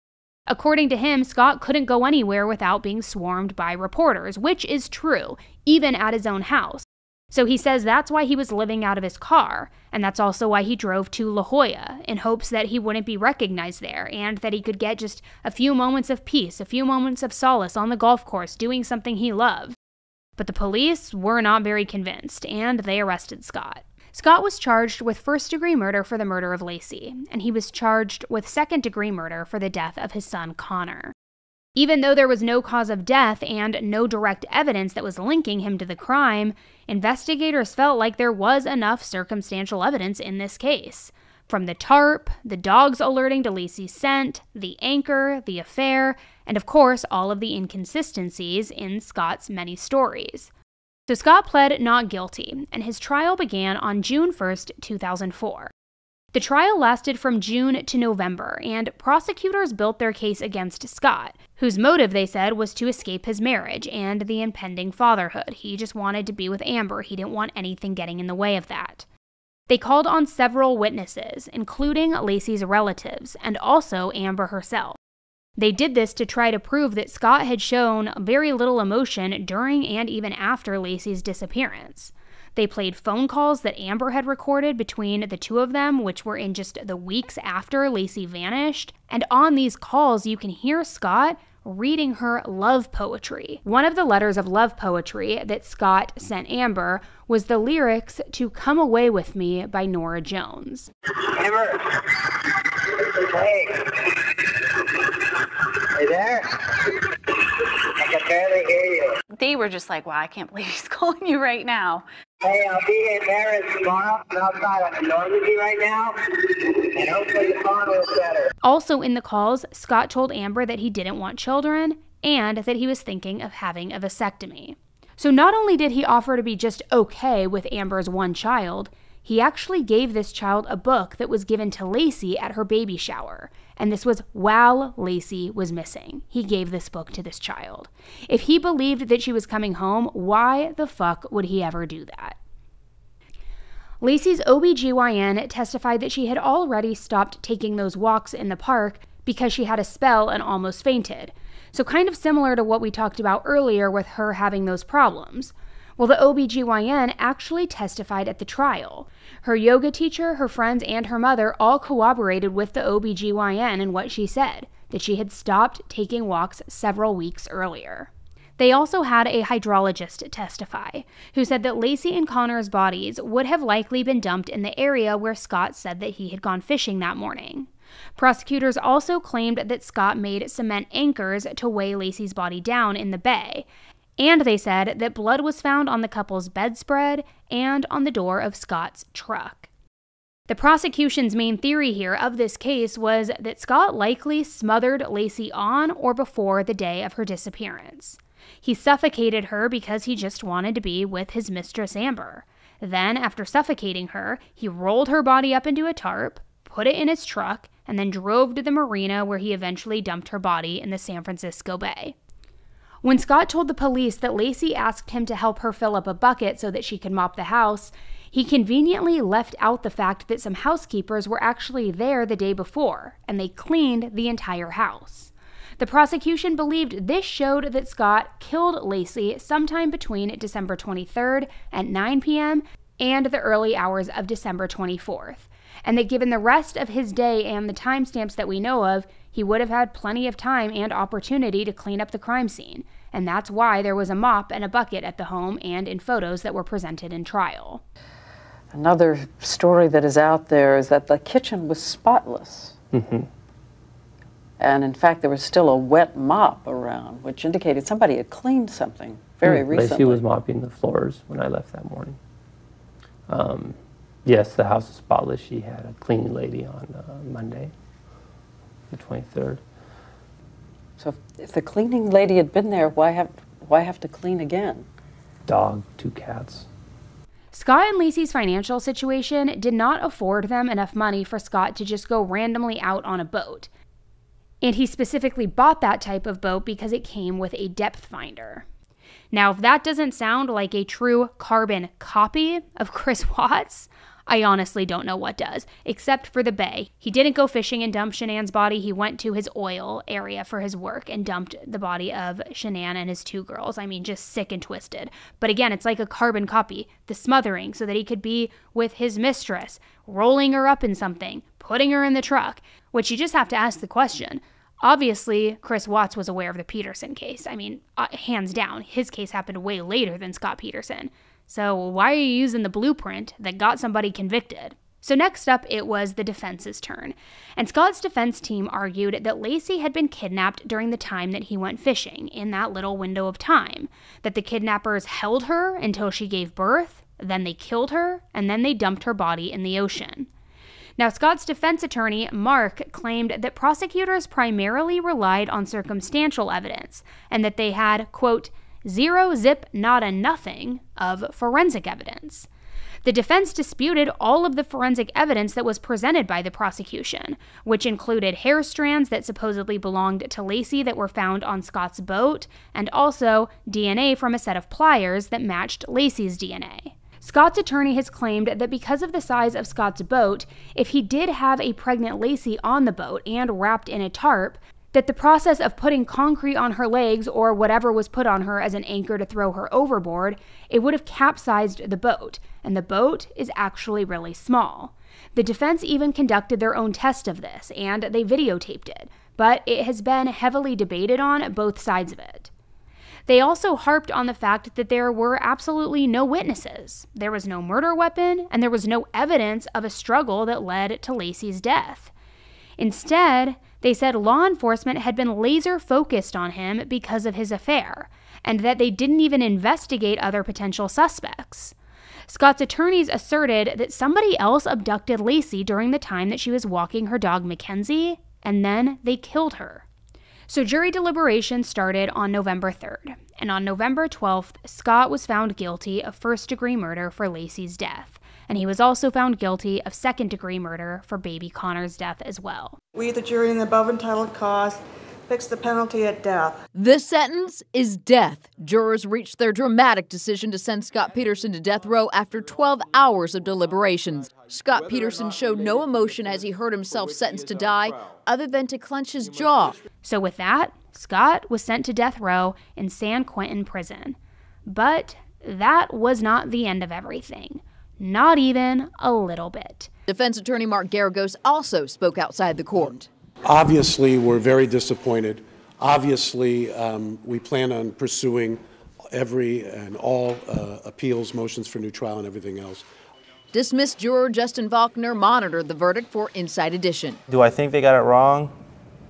According to him, Scott couldn't go anywhere without being swarmed by reporters, which is true, even at his own house. So he says that's why he was living out of his car, and that's also why he drove to La Jolla, in hopes that he wouldn't be recognized there, and that he could get just a few moments of peace, a few moments of solace on the golf course doing something he loved. But the police were not very convinced, and they arrested Scott. Scott was charged with first-degree murder for the murder of Laci, and he was charged with second-degree murder for the death of his son Connor. Even though there was no cause of death and no direct evidence that was linking him to the crime, investigators felt like there was enough circumstantial evidence in this case. From the tarp, the dogs alerting to Laci's scent, the anchor, the affair, and of course all of the inconsistencies in Scott's many stories. So Scott pled not guilty, and his trial began on June 1st, 2004. The trial lasted from June to November, and prosecutors built their case against Scott, whose motive, they said, was to escape his marriage and the impending fatherhood. He just wanted to be with Amber. He didn't want anything getting in the way of that. They called on several witnesses, including Laci's relatives, and also Amber herself. They did this to try to prove that Scott had shown very little emotion during and even after Laci's disappearance. They played phone calls that Amber had recorded between the two of them, which were in just the weeks after Laci vanished. And on these calls, you can hear Scott reading her love poetry. One of the letters of love poetry that Scott sent Amber was the lyrics to Come Away With Me by Norah Jones. Amber, hey, you there? I can barely hear you. They were just like, wow, I can't believe he's calling you right now. Hey, I'll be in Paris tomorrow. I'm outside of Normandy right now, and hopefully the phone will be better. Also in the calls, Scott told Amber that he didn't want children and that he was thinking of having a vasectomy. So not only did he offer to be just okay with Amber's one child, he actually gave this child a book that was given to Laci at her baby shower. And this was while Laci was missing. He gave this book to this child. If he believed that she was coming home, why the fuck would he ever do that? Laci's OBGYN testified that she had already stopped taking those walks in the park because she had a spell and almost fainted. So kind of similar to what we talked about earlier with her having those problems. Well, the OBGYN actually testified at the trial. Her yoga teacher, her friends, and her mother all corroborated with the OBGYN in what she said, that she had stopped taking walks several weeks earlier. They also had a hydrologist testify, who said that Laci and Connor's bodies would have likely been dumped in the area where Scott said that he had gone fishing that morning. Prosecutors also claimed that Scott made cement anchors to weigh Laci's body down in the bay, and they said that blood was found on the couple's bedspread and on the door of Scott's truck. The prosecution's main theory here of this case was that Scott likely smothered Laci on or before the day of her disappearance. He suffocated her because he just wanted to be with his mistress Amber. Then, after suffocating her, he rolled her body up into a tarp, put it in his truck, and then drove to the marina where he eventually dumped her body in the San Francisco Bay. When Scott told the police that Laci asked him to help her fill up a bucket so that she could mop the house, he conveniently left out the fact that some housekeepers were actually there the day before, and they cleaned the entire house. The prosecution believed this showed that Scott killed Laci sometime between December 23rd at 9 p.m. and the early hours of December 24th, and that given the rest of his day and the timestamps that we know of, he would have had plenty of time and opportunity to clean up the crime scene, and that's why there was a mop and a bucket at the home and in photos that were presented in trial. Another story that is out there is that the kitchen was spotless. Mm-hmm. And in fact, there was still a wet mop around, which indicated somebody had cleaned something very recently. Laci was mopping the floors when I left that morning. Yes, the house is spotless. She had a cleaning lady on Monday, the 23rd. So if the cleaning lady had been there, why have to clean again? Dog, 2 cats. Scott and Laci's financial situation did not afford them enough money for Scott to just go randomly out on a boat. And he specifically bought that type of boat because it came with a depth finder. Now, if that doesn't sound like a true carbon copy of Chris Watts, I honestly don't know what does, except for the bay. He didn't go fishing and dump Shanann's body. He went to his oil area for his work and dumped the body of Shanann and his 2 girls. I mean, just sick and twisted. But again, it's like a carbon copy. The smothering so that he could be with his mistress, rolling her up in something, putting her in the truck, which you just have to ask the question. Obviously, Chris Watts was aware of the Peterson case. I mean, hands down, his case happened way later than Scott Peterson. So why are you using the blueprint that got somebody convicted? So next up, it was the defense's turn. And Scott's defense team argued that Laci had been kidnapped during the time that he went fishing, in that little window of time. That the kidnappers held her until she gave birth, then they killed her, and then they dumped her body in the ocean. Now, Scott's defense attorney, Mark, claimed that prosecutors primarily relied on circumstantial evidence, and that they had, quote, zero, zip, nada, nothing of forensic evidence. The defense disputed all of the forensic evidence that was presented by the prosecution, which included hair strands that supposedly belonged to Laci that were found on Scott's boat, and also DNA from a set of pliers that matched Laci's DNA. Scott's attorney has claimed that because of the size of Scott's boat, if he did have a pregnant Laci on the boat and wrapped in a tarp, that the process of putting concrete on her legs or whatever was put on her as an anchor to throw her overboard, it would have capsized the boat, and the boat is actually really small. The defense even conducted their own test of this, and they videotaped it, but it has been heavily debated on both sides of it. They also harped on the fact that there were absolutely no witnesses. There was no murder weapon, and there was no evidence of a struggle that led to Laci's death. Instead, they said law enforcement had been laser focused on him because of his affair, and that they didn't even investigate other potential suspects. Scott's attorneys asserted that somebody else abducted Laci during the time that she was walking her dog Mackenzie, and then they killed her. So jury deliberations started on November 3rd, and on November 12th, Scott was found guilty of first-degree murder for Laci's death, and he was also found guilty of second-degree murder for baby Connor's death as well. We, the jury in the above entitled cause, fix the penalty at death. This sentence is death. Jurors reached their dramatic decision to send Scott Peterson to death row after 12 hours of deliberations. Scott Peterson showed no emotion as he heard himself sentenced to die, other than to clench his jaw. So with that, Scott was sent to death row in San Quentin prison. But that was not the end of everything. Not even a little bit. Defense attorney Mark Garagos also spoke outside the court. Obviously, we're very disappointed. Obviously, we plan on pursuing every and all appeals, motions for new trial, and everything else. Dismissed juror Justin Faulkner monitored the verdict for Inside Edition. Do I think they got it wrong?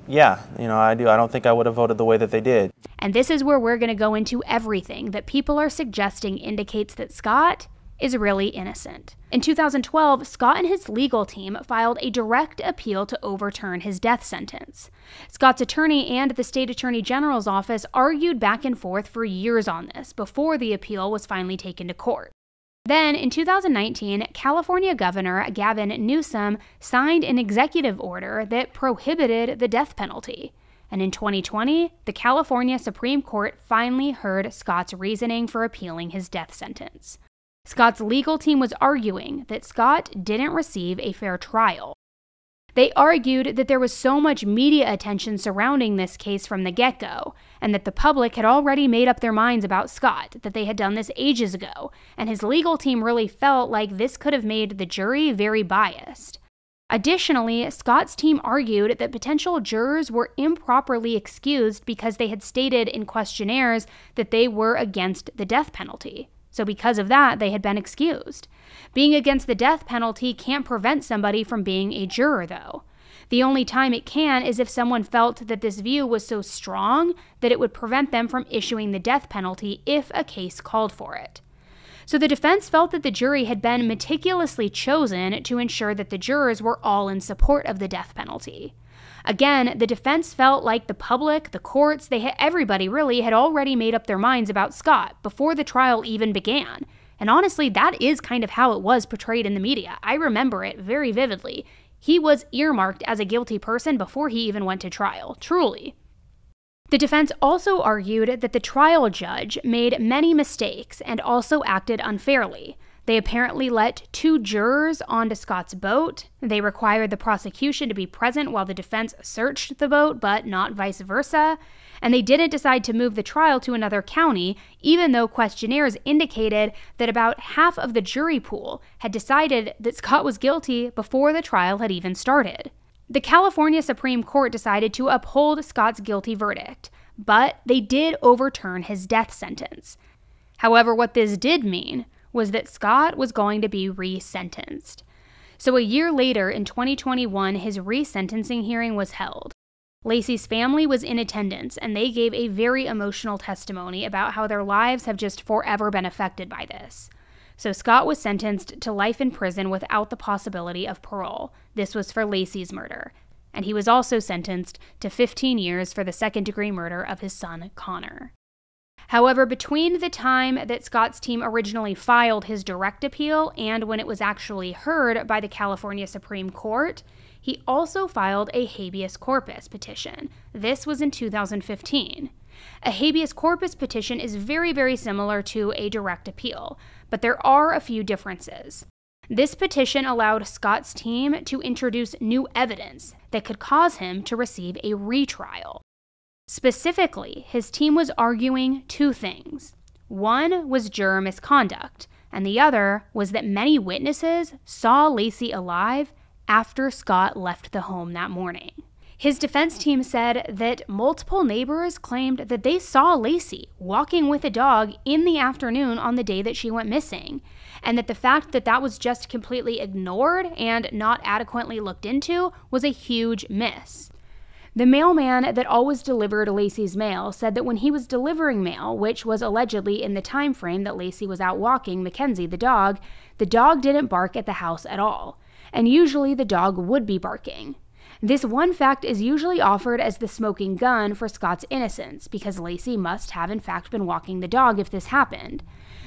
Yeah, I do. I don't think I would have voted the way that they did. And this is where we're going to go into everything that people are suggesting indicates that Scott is really innocent. In 2012, Scott and his legal team filed a direct appeal to overturn his death sentence. Scott's attorney and the state attorney general's office argued back and forth for years on this before the appeal was finally taken to court. Then, in 2019, California Governor Gavin Newsom signed an executive order that prohibited the death penalty. And in 2020, the California Supreme Court finally heard Scott's reasoning for appealing his death sentence. Scott's legal team was arguing that Scott didn't receive a fair trial. They argued that there was so much media attention surrounding this case from the get-go, and that the public had already made up their minds about Scott, that they had done this ages ago, and his legal team really felt like this could have made the jury very biased. Additionally, Scott's team argued that potential jurors were improperly excused because they had stated in questionnaires that they were against the death penalty. So because of that, they had been excused. Being against the death penalty can't prevent somebody from being a juror, though. The only time it can is if someone felt that this view was so strong that it would prevent them from issuing the death penalty if a case called for it. So the defense felt that the jury had been meticulously chosen to ensure that the jurors were all in support of the death penalty. Again, the defense felt like the public, the courts, everybody really had already made up their minds about Scott before the trial even began. And honestly, that is kind of how it was portrayed in the media. I remember it very vividly. He was earmarked as a guilty person before he even went to trial, truly. The defense also argued that the trial judge made many mistakes and also acted unfairly. They apparently let 2 jurors onto Scott's boat. They required the prosecution to be present while the defense searched the boat, but not vice versa. And they didn't decide to move the trial to another county, even though questionnaires indicated that about half of the jury pool had decided that Scott was guilty before the trial had even started. The California Supreme Court decided to uphold Scott's guilty verdict, but they did overturn his death sentence. However, what this did mean was that Scott was going to be resentenced. So a year later, in 2021, his resentencing hearing was held. Laci's family was in attendance, and they gave a very emotional testimony about how their lives have just forever been affected by this. So Scott was sentenced to life in prison without the possibility of parole. This was for Laci's murder. And he was also sentenced to 15 years for the second-degree murder of his son, Connor. However, between the time that Scott's team originally filed his direct appeal and when it was actually heard by the California Supreme Court, he also filed a habeas corpus petition. This was in 2015. A habeas corpus petition is very, very similar to a direct appeal, but there are a few differences. This petition allowed Scott's team to introduce new evidence that could cause him to receive a retrial. Specifically, his team was arguing 2 things. One was juror misconduct, and the other was that many witnesses saw Laci alive after Scott left the home that morning. His defense team said that multiple neighbors claimed that they saw Laci walking with a dog in the afternoon on the day that she went missing, and that the fact that that was just completely ignored and not adequately looked into was a huge miss. The mailman that always delivered Laci's mail said that when he was delivering mail, which was allegedly in the time frame that Laci was out walking Mackenzie, the dog didn't bark at the house at all, and usually the dog would be barking. This one fact is usually offered as the smoking gun for Scott's innocence, because Laci must have in fact been walking the dog if this happened.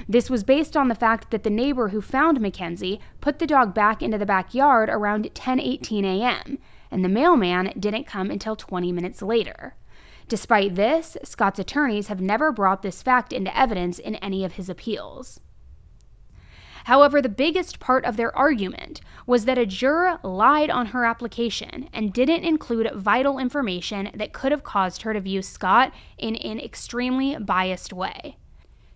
This was based on the fact that the neighbor who found Mackenzie put the dog back into the backyard around 10:18 a.m., and the mailman didn't come until 20 minutes later. Despite this, Scott's attorneys have never brought this fact into evidence in any of his appeals. However, the biggest part of their argument was that a juror lied on her application and didn't include vital information that could have caused her to view Scott in an extremely biased way.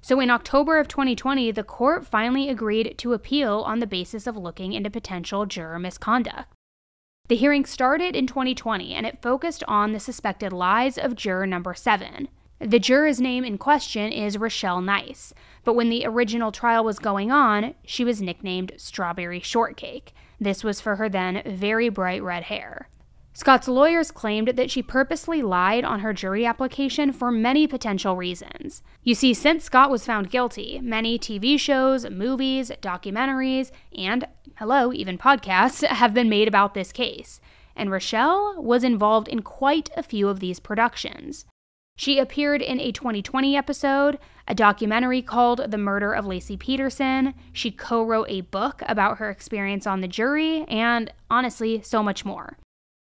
So in October of 2020, the court finally agreed to appeal on the basis of looking into potential juror misconduct. The hearing started in 2020, and it focused on the suspected lies of juror number 7. The juror's name in question is Rochelle Nice, but when the original trial was going on, she was nicknamed Strawberry Shortcake. This was for her then very bright red hair. Scott's lawyers claimed that she purposely lied on her jury application for many potential reasons. You see, since Scott was found guilty, many TV shows, movies, documentaries, and, even podcasts have been made about this case, and Rochelle was involved in quite a few of these productions. She appeared in a 2020 episode, a documentary called The Murder of Laci Peterson. She co-wrote a book about her experience on the jury, and honestly, so much more.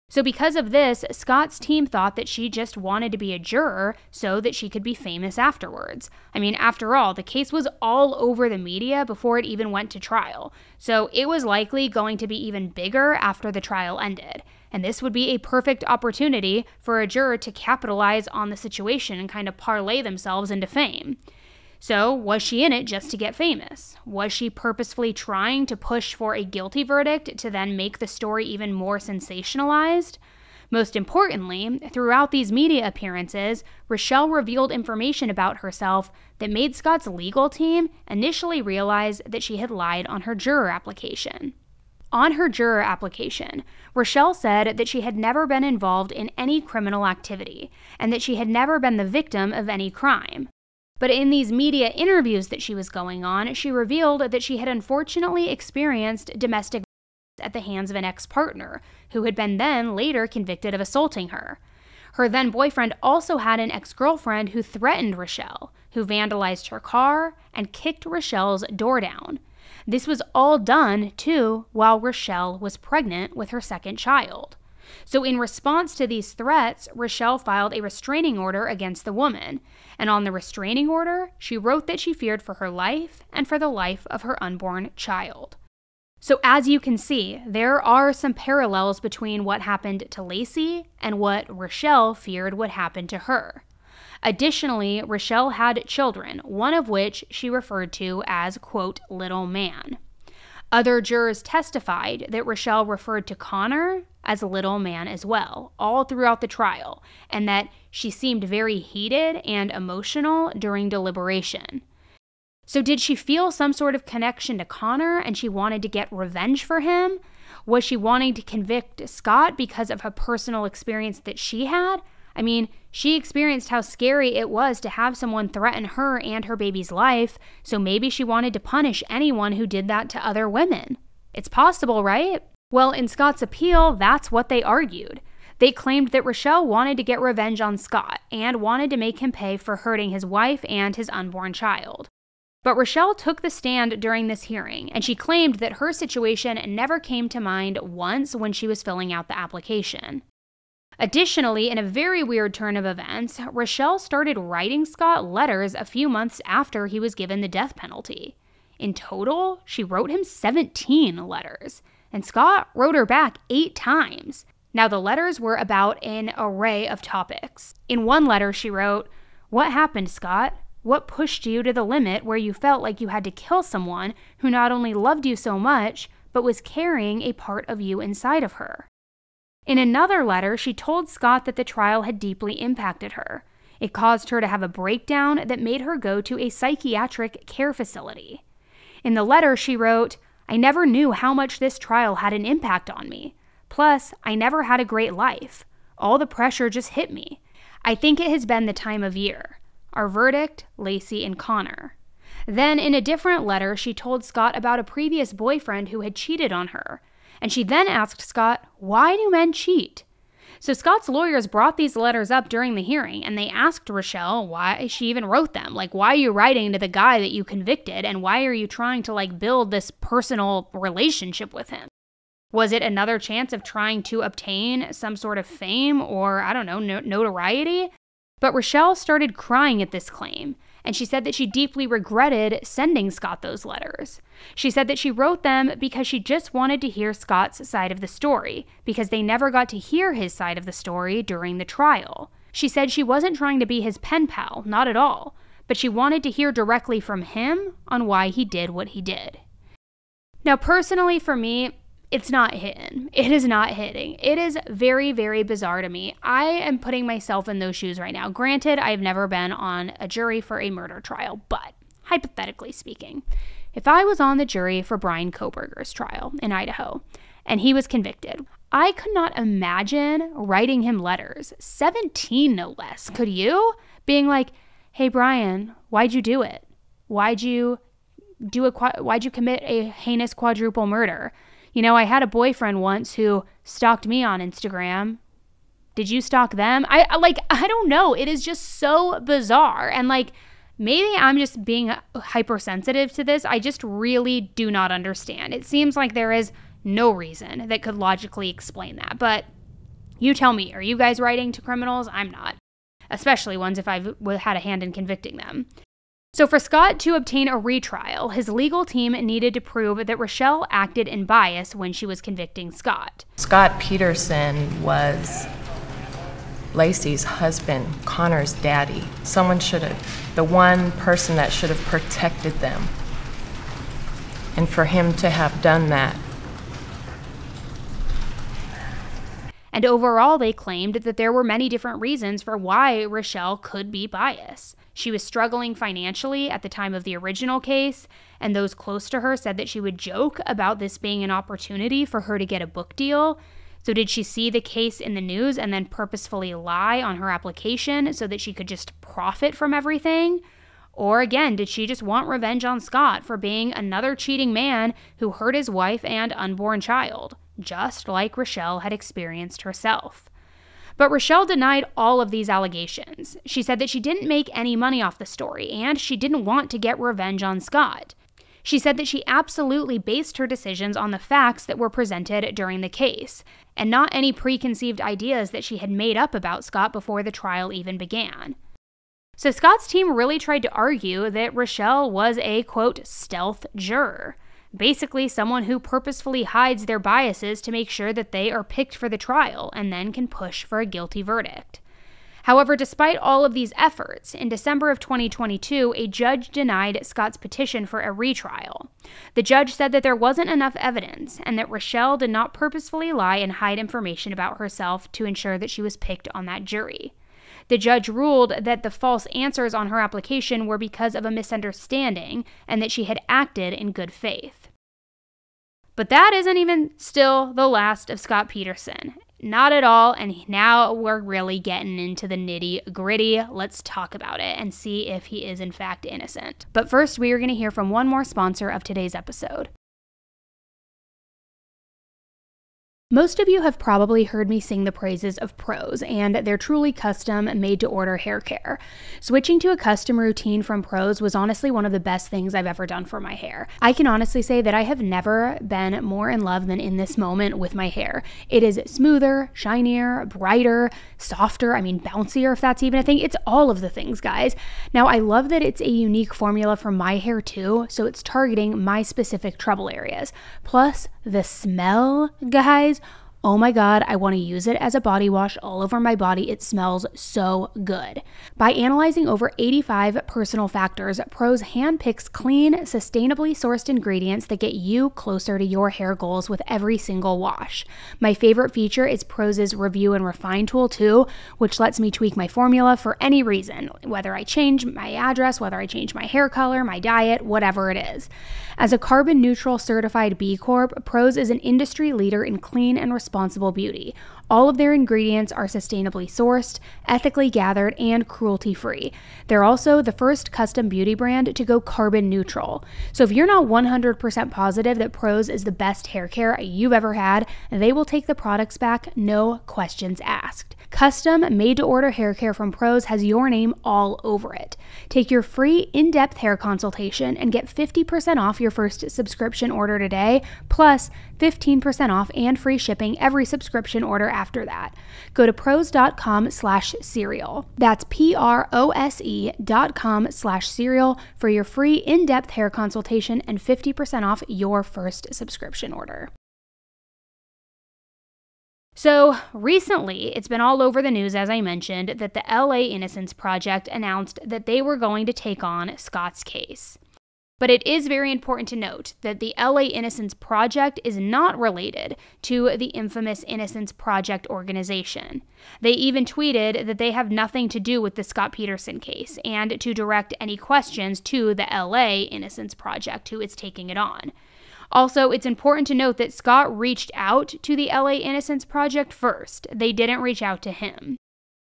So because of this, Scott's team thought that she just wanted to be a juror so that she could be famous afterwards. I mean, after all, the case was all over the media before it even went to trial, so it was likely going to be even bigger after the trial ended. And this would be a perfect opportunity for a juror to capitalize on the situation and kind of parlay themselves into fame. So, was she in it just to get famous? Was she purposefully trying to push for a guilty verdict to then make the story even more sensationalized? Most importantly, throughout these media appearances, Rochelle revealed information about herself that made Scott's legal team initially realize that she had lied on her juror application. On her juror application, Rochelle said that she had never been involved in any criminal activity and that she had never been the victim of any crime. But in these media interviews that she was going on, she revealed that she had unfortunately experienced domestic violence at the hands of an ex-partner, who had been then later convicted of assaulting her. Her then-boyfriend also had an ex-girlfriend who threatened Rochelle, who vandalized her car and kicked Rochelle's door down. This was all done, too, while Rochelle was pregnant with her second child. So in response to these threats, Rochelle filed a restraining order against the woman. And on the restraining order, she wrote that she feared for her life and for the life of her unborn child. So as you can see, there are some parallels between what happened to Laci and what Rochelle feared would happen to her. Additionally, Rochelle had children, one of which she referred to as, quote, little man. Other jurors testified that Rochelle referred to Connor as little man as well, all throughout the trial, and that she seemed very heated and emotional during deliberation. So did she feel some sort of connection to Connor and she wanted to get revenge for him? Was she wanting to convict Scott because of a personal experience that she had? I mean, she experienced how scary it was to have someone threaten her and her baby's life, so maybe she wanted to punish anyone who did that to other women. It's possible, right? Well, in Scott's appeal, that's what they argued. They claimed that Rochelle wanted to get revenge on Scott and wanted to make him pay for hurting his wife and his unborn child. But Rochelle took the stand during this hearing, and she claimed that her situation never came to mind once when she was filling out the application. Additionally, in a very weird turn of events, Rochelle started writing Scott letters a few months after he was given the death penalty. In total, she wrote him 17 letters, and Scott wrote her back 8 times. Now, the letters were about an array of topics. In one letter, she wrote, "What happened, Scott? What pushed you to the limit where you felt like you had to kill someone who not only loved you so much, but was carrying a part of you inside of her?" In another letter, she told Scott that the trial had deeply impacted her. It caused her to have a breakdown that made her go to a psychiatric care facility. In the letter, she wrote, "I never knew how much this trial had an impact on me. Plus, I never had a great life. All the pressure just hit me. I think it has been the time of year. Our verdict, Laci and Connor." Then, in a different letter, she told Scott about a previous boyfriend who had cheated on her. And she then asked Scott, why do men cheat? So Scott's lawyers brought these letters up during the hearing, and they asked Rochelle why she even wrote them. Like, why are you writing to the guy that you convicted, and why are you trying to, build this personal relationship with him? Was it another chance of trying to obtain some sort of fame or, I don't know, notoriety? But Rochelle started crying at this claim, and she said that she deeply regretted sending Scott those letters. She said that she wrote them because she just wanted to hear Scott's side of the story, because they never got to hear his side of the story during the trial. She said she wasn't trying to be his pen pal, not at all, but she wanted to hear directly from him on why he did what he did. Now, personally for me, it's not hitting. It is not hitting. It is very, very bizarre to me. I am putting myself in those shoes right now. Granted, I've never been on a jury for a murder trial, but hypothetically speaking, if I was on the jury for Brian Koberger's trial in Idaho and he was convicted, I could not imagine writing him letters, 17 no less. Could you? Being like, "Hey Brian, why'd you do it? Why'd you commit a heinous quadruple murder? You know, I had a boyfriend once who stalked me on Instagram. Did you stalk them?" I don't know. It is just so bizarre. And maybe I'm just being hypersensitive to this. I just really do not understand. It seems like there is no reason that could logically explain that. But you tell me, are you guys writing to criminals? I'm not. Especially ones if I've had a hand in convicting them. So for Scott to obtain a retrial, his legal team needed to prove that Rochelle acted in bias when she was convicting Scott. Scott Peterson was Laci's husband, Connor's daddy. Someone should have, the one person that should have protected them. And for him to have done that. And overall, they claimed that there were many different reasons for why Rochelle could be biased. She was struggling financially at the time of the original case, and those close to her said that she would joke about this being an opportunity for her to get a book deal. So did she see the case in the news and then purposefully lie on her application so that she could just profit from everything? Or again, did she just want revenge on Scott for being another cheating man who hurt his wife and unborn child, just like Rochelle had experienced herself? But Rochelle denied all of these allegations. She said that she didn't make any money off the story, and she didn't want to get revenge on Scott. She said that she absolutely based her decisions on the facts that were presented during the case, and not any preconceived ideas that she had made up about Scott before the trial even began. So Scott's team really tried to argue that Rochelle was a, quote, stealth juror. Basically, someone who purposefully hides their biases to make sure that they are picked for the trial and then can push for a guilty verdict. However, despite all of these efforts, in December of 2022, a judge denied Scott's petition for a retrial. The judge said that there wasn't enough evidence and that Rochelle did not purposefully lie and hide information about herself to ensure that she was picked on that jury. The judge ruled that the false answers on her application were because of a misunderstanding and that she had acted in good faith. But that isn't even still the last of Scott Peterson. Not at all, and now we're really getting into the nitty-gritty. Let's talk about it and see if he is in fact innocent. But first, we are going to hear from one more sponsor of today's episode. Most of you have probably heard me sing the praises of Prose and their truly custom, made-to-order hair care. Switching to a custom routine from Prose was honestly one of the best things I've ever done for my hair. I can honestly say that I have never been more in love than in this moment with my hair. It is smoother, shinier, brighter, softer, bouncier if that's even a thing. It's all of the things, guys. Now, I love that it's a unique formula for my hair too, so it's targeting my specific trouble areas. Plus, the smell, guys. Oh my God, I want to use it as a body wash all over my body. It smells so good. By analyzing over 85 personal factors, Prose handpicks clean, sustainably sourced ingredients that get you closer to your hair goals with every single wash. My favorite feature is Prose's Review and Refine tool too, which lets me tweak my formula for any reason, whether I change my address, whether I change my hair color, my diet, whatever it is. As a carbon neutral certified B Corp, Prose is an industry leader in clean and responsible beauty. All of their ingredients are sustainably sourced, ethically gathered, and cruelty-free. They're also the first custom beauty brand to go carbon neutral. So if you're not 100% positive that Prose is the best hair care you've ever had, they will take the products back, no questions asked. Custom, made-to-order hair care from Prose has your name all over it. Take your free in-depth hair consultation and get 50% off your first subscription order today, plus 15% off and free shipping every subscription order after that. Go to prose.com/serial. That's prose.com/serial for your free in-depth hair consultation and 50% off your first subscription order. So recently, it's been all over the news, as I mentioned, that the LA Innocence Project announced that they were going to take on Scott's case. But it is very important to note that the LA Innocence Project is not related to the infamous Innocence Project organization. They even tweeted that they have nothing to do with the Scott Peterson case and to direct any questions to the LA Innocence Project, who is taking it on. Also, it's important to note that Scott reached out to the LA Innocence Project first. They didn't reach out to him.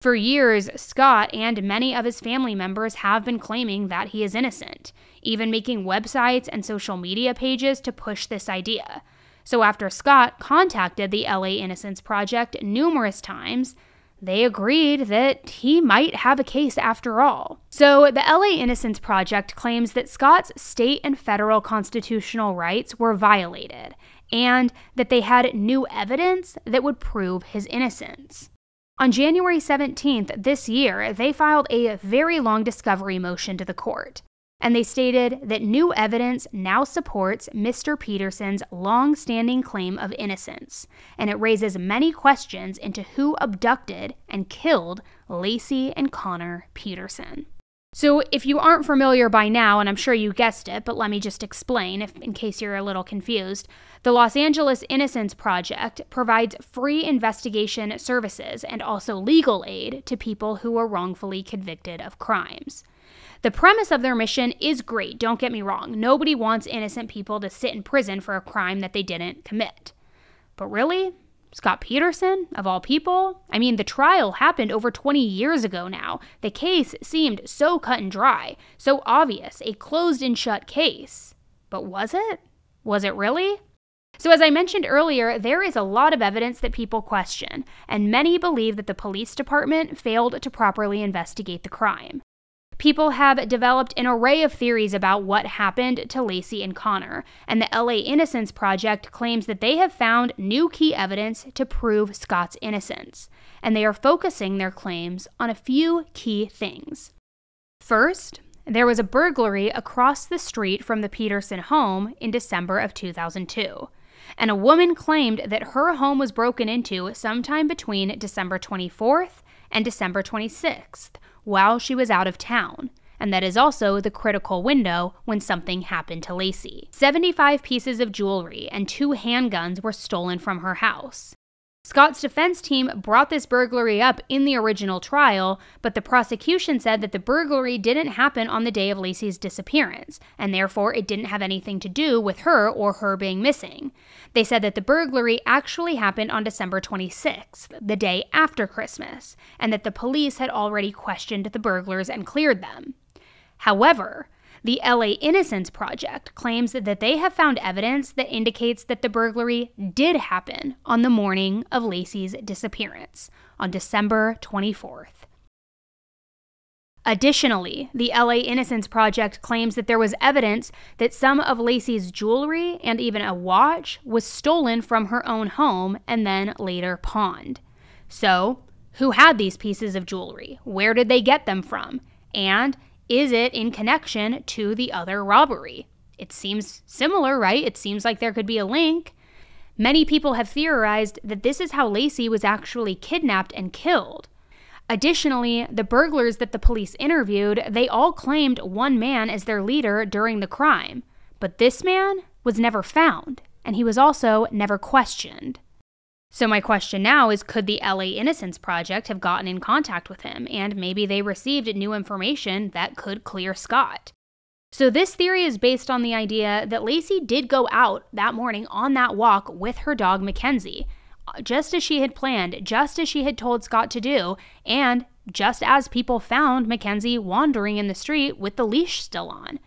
For years, Scott and many of his family members have been claiming that he is innocent, even making websites and social media pages to push this idea. So after Scott contacted the LA Innocence Project numerous times, they agreed that he might have a case after all. So the LA Innocence Project claims that Scott's state and federal constitutional rights were violated, and that they had new evidence that would prove his innocence. On January 17th this year, they filed a very long discovery motion to the court. And they stated that new evidence now supports Mr. Peterson's long-standing claim of innocence, and it raises many questions into who abducted and killed Laci and Connor Peterson. So if you aren't familiar by now, and I'm sure you guessed it, but let me just explain in case you're a little confused, the Los Angeles Innocence Project provides free investigation services and also legal aid to people who are wrongfully convicted of crimes. The premise of their mission is great, don't get me wrong. Nobody wants innocent people to sit in prison for a crime that they didn't commit. But really? Scott Peterson, of all people? I mean, the trial happened over 20 years ago now. The case seemed so cut and dry, so obvious, a closed and shut case. But was it? Was it really? So as I mentioned earlier, there is a lot of evidence that people question, and many believe that the police department failed to properly investigate the crime. People have developed an array of theories about what happened to Laci and Connor, and the LA Innocence Project claims that they have found new key evidence to prove Scott's innocence, and they are focusing their claims on a few key things. First, there was a burglary across the street from the Peterson home in December of 2002, and a woman claimed that her home was broken into sometime between December 24th and December 26th, while she was out of town, and that is also the critical window when something happened to Laci. 75 pieces of jewelry and 2 handguns were stolen from her house. Scott's defense team brought this burglary up in the original trial, but the prosecution said that the burglary didn't happen on the day of Laci's disappearance, and therefore it didn't have anything to do with her or her being missing. They said that the burglary actually happened on December 26th, the day after Christmas, and that the police had already questioned the burglars and cleared them. However, the LA Innocence Project claims that they have found evidence that indicates that the burglary did happen on the morning of Laci's disappearance, on December 24th. Additionally, the LA Innocence Project claims that there was evidence that some of Laci's jewelry and even a watch was stolen from her own home and then later pawned. So, who had these pieces of jewelry? Where did they get them from? And is it in connection to the other robbery? It seems similar, right? It seems like there could be a link. Many people have theorized that this is how Laci was actually kidnapped and killed. Additionally, the burglars that the police interviewed, they all claimed one man as their leader during the crime. But this man was never found, and he was also never questioned. So my question now is, could the LA Innocence Project have gotten in contact with him, and maybe they received new information that could clear Scott? So this theory is based on the idea that Laci did go out that morning on that walk with her dog Mackenzie, just as she had planned, just as she had told Scott to do, and just as people found Mackenzie wandering in the street with the leash still on.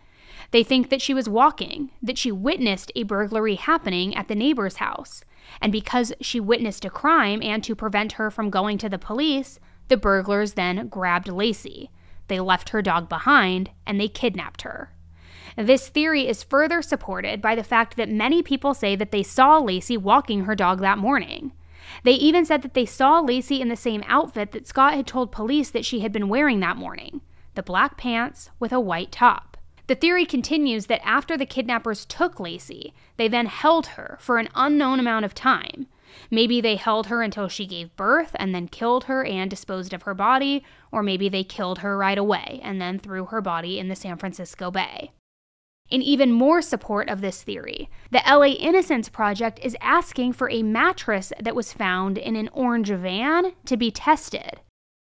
They think that she was walking, that she witnessed a burglary happening at the neighbor's house. And because she witnessed a crime and to prevent her from going to the police, the burglars then grabbed Laci. They left her dog behind and they kidnapped her. This theory is further supported by the fact that many people say that they saw Laci walking her dog that morning. They even said that they saw Laci in the same outfit that Scott had told police that she had been wearing that morning, the black pants with a white top. The theory continues that after the kidnappers took Laci, they then held her for an unknown amount of time. Maybe they held her until she gave birth and then killed her and disposed of her body, or maybe they killed her right away and then threw her body in the San Francisco Bay. In even more support of this theory, the LA Innocence Project is asking for a mattress that was found in an orange van to be tested.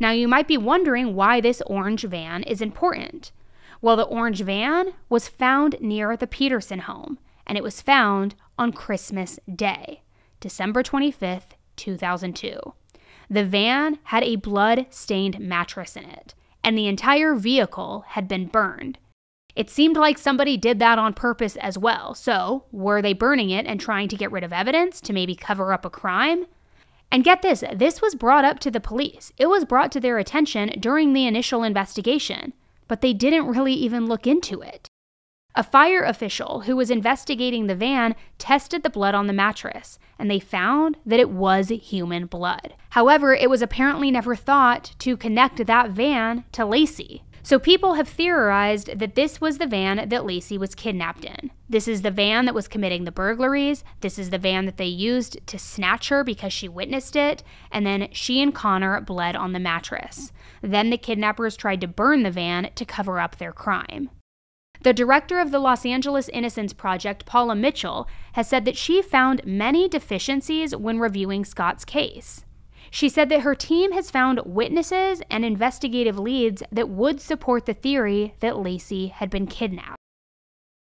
Now you might be wondering why this orange van is important. Well, the orange van was found near the Peterson home, and it was found on Christmas Day, December 25th, 2002. The van had a blood-stained mattress in it, and the entire vehicle had been burned. It seemed like somebody did that on purpose as well, so were they burning it and trying to get rid of evidence to maybe cover up a crime? And get this was brought up to the police. It was brought to their attention during the initial investigation, but they didn't really even look into it. A fire official who was investigating the van tested the blood on the mattress, and they found that it was human blood. However, it was apparently never thought to connect that van to Laci. So people have theorized that this was the van that Laci was kidnapped in. This is the van that was committing the burglaries. This is the van that they used to snatch her because she witnessed it. And then she and Connor bled on the mattress. Then the kidnappers tried to burn the van to cover up their crime. The director of the Los Angeles Innocence Project, Paula Mitchell, has said that she found many deficiencies when reviewing Scott's case. She said that her team has found witnesses and investigative leads that would support the theory that Laci had been kidnapped.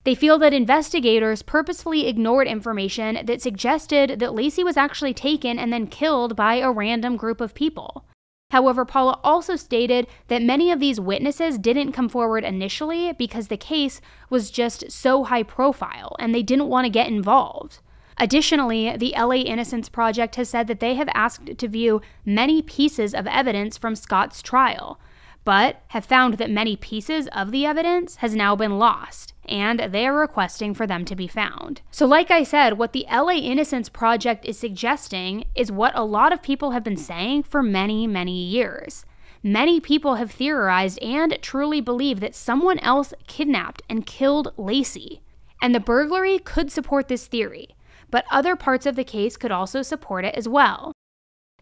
They feel that investigators purposefully ignored information that suggested that Laci was actually taken and then killed by a random group of people. However, Paula also stated that many of these witnesses didn't come forward initially because the case was just so high profile and they didn't want to get involved. Additionally, the LA Innocence Project has said that they have asked to view many pieces of evidence from Scott's trial, but have found that many pieces of the evidence has now been lost, and they are requesting for them to be found. So like I said, what the LA Innocence Project is suggesting is what a lot of people have been saying for many, many years. Many people have theorized and truly believe that someone else kidnapped and killed Laci, and the burglary could support this theory. But other parts of the case could also support it as well.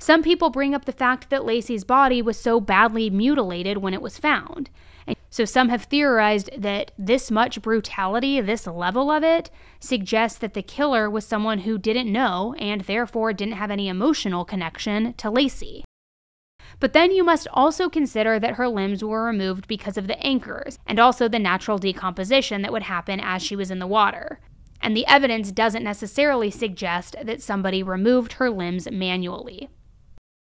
Some people bring up the fact that Laci's body was so badly mutilated when it was found. And so some have theorized that this much brutality, this level of it, suggests that the killer was someone who didn't know and therefore didn't have any emotional connection to Laci. But then you must also consider that her limbs were removed because of the anchors and also the natural decomposition that would happen as she was in the water. And the evidence doesn't necessarily suggest that somebody removed her limbs manually.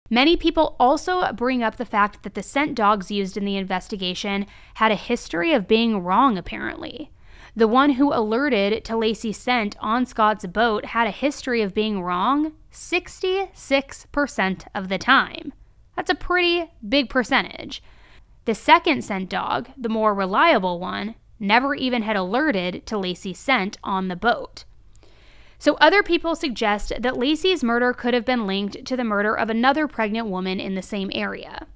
Many people also bring up the fact that the scent dogs used in the investigation had a history of being wrong, apparently. The one who alerted to Laci's scent on Scott's boat had a history of being wrong 66% of the time. That's a pretty big percentage. The second scent dog, the more reliable one, never even had alerted to Laci's scent on the boat. So other people suggest that Laci's murder could have been linked to the murder of another pregnant woman in the same area.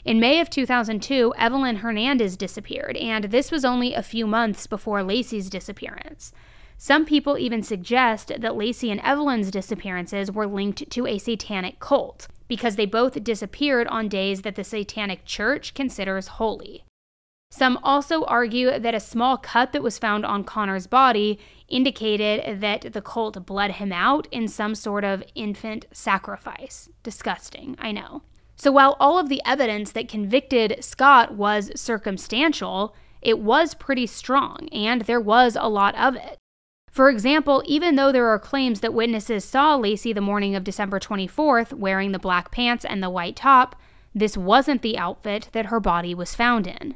In May of 2002, Evelyn Hernandez disappeared, and this was only a few months before Laci's disappearance. Some people even suggest that Laci and Evelyn's disappearances were linked to a satanic cult, because they both disappeared on days that the Satanic Church considers holy. Some also argue that a small cut that was found on Connor's body indicated that the cult bled him out in some sort of infant sacrifice. Disgusting, I know. So while all of the evidence that convicted Scott was circumstantial, it was pretty strong, and there was a lot of it. For example, even though there are claims that witnesses saw Laci the morning of December 24th wearing the black pants and the white top, this wasn't the outfit that her body was found in.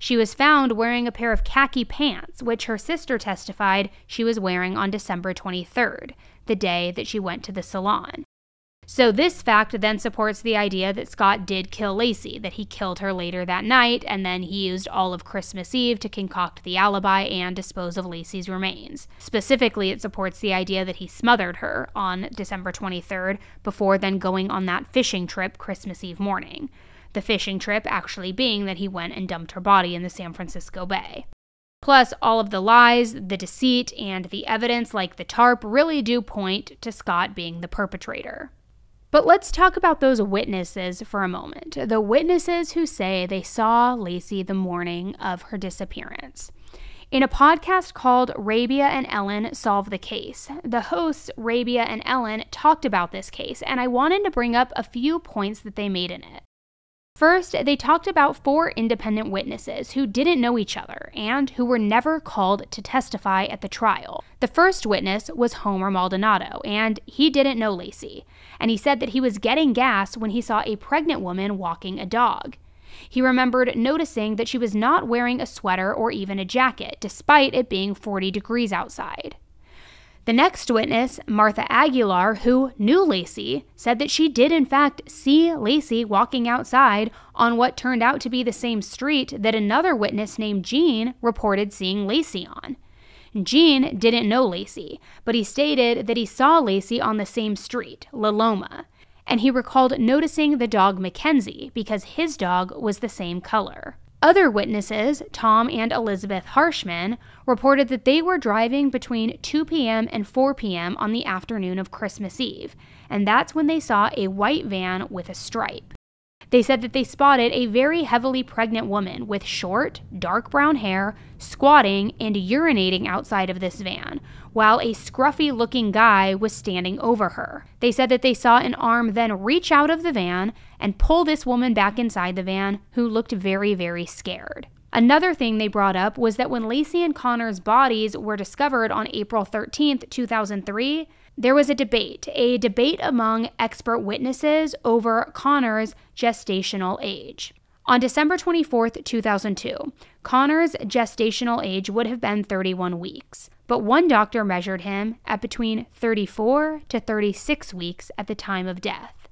She was found wearing a pair of khaki pants, which her sister testified she was wearing on December 23rd, the day that she went to the salon. So this fact then supports the idea that Scott did kill Laci, that he killed her later that night, and then he used all of Christmas Eve to concoct the alibi and dispose of Laci's remains. Specifically, it supports the idea that he smothered her on December 23rd before then going on that fishing trip Christmas Eve morning. The fishing trip actually being that he went and dumped her body in the San Francisco Bay. Plus, all of the lies, the deceit, and the evidence like the tarp really do point to Scott being the perpetrator. But let's talk about those witnesses for a moment. The witnesses who say they saw Laci the morning of her disappearance. In a podcast called Rabia and Ellen Solve the Case, the hosts Rabia and Ellen talked about this case, and I wanted to bring up a few points that they made in it. First, they talked about 4 independent witnesses who didn't know each other and who were never called to testify at the trial. The first witness was Homer Maldonado, and he didn't know Laci, and he said that he was getting gas when he saw a pregnant woman walking a dog. He remembered noticing that she was not wearing a sweater or even a jacket, despite it being 40 degrees outside. The next witness, Martha Aguilar, who knew Laci, said that she did in fact see Laci walking outside on what turned out to be the same street that another witness named Gene reported seeing Laci on. Gene didn't know Laci, but he stated that he saw Laci on the same street, La Loma, and he recalled noticing the dog Mackenzie because his dog was the same color. Other witnesses, Tom and Elizabeth Harshman, reported that they were driving between 2 p.m. and 4 p.m. on the afternoon of Christmas Eve, and that's when they saw a white van with a stripe. They said that they spotted a very heavily pregnant woman with short, dark brown hair, squatting and urinating outside of this van, while a scruffy-looking guy was standing over her. They said that they saw an arm then reach out of the van and pull this woman back inside the van, who looked very, very scared. Another thing they brought up was that when Laci and Connor's bodies were discovered on April 13th, 2003, there was a debate among expert witnesses over Connor's gestational age. On December 24th, 2002, Connor's gestational age would have been 31 weeks, but one doctor measured him at between 34 to 36 weeks at the time of death.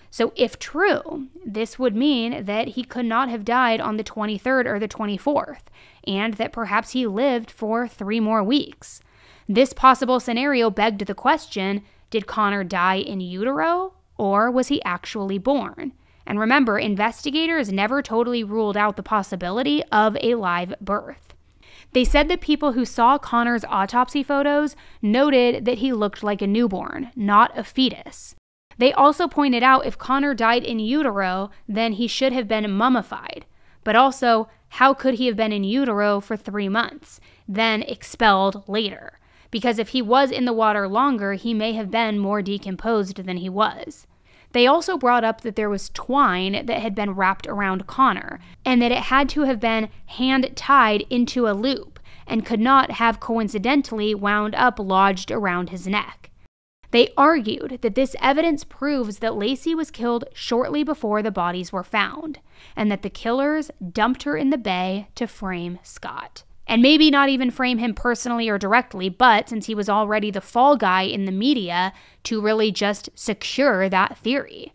So if true, this would mean that he could not have died on the 23rd or the 24th, and that perhaps he lived for 3 more weeks. This possible scenario begged the question, did Connor die in utero, or was he actually born? And remember, investigators never totally ruled out the possibility of a live birth. They said that people who saw Connor's autopsy photos noted that he looked like a newborn, not a fetus. They also pointed out if Connor died in utero, then he should have been mummified. But also, how could he have been in utero for 3 months, then expelled later? Because if he was in the water longer, he may have been more decomposed than he was. They also brought up that there was twine that had been wrapped around Connor, and that it had to have been hand-tied into a loop, and could not have coincidentally wound up lodged around his neck. They argued that this evidence proves that Laci was killed shortly before the bodies were found, and that the killers dumped her in the bay to frame Scott. And maybe not even frame him personally or directly, but since he was already the fall guy in the media, to really just secure that theory.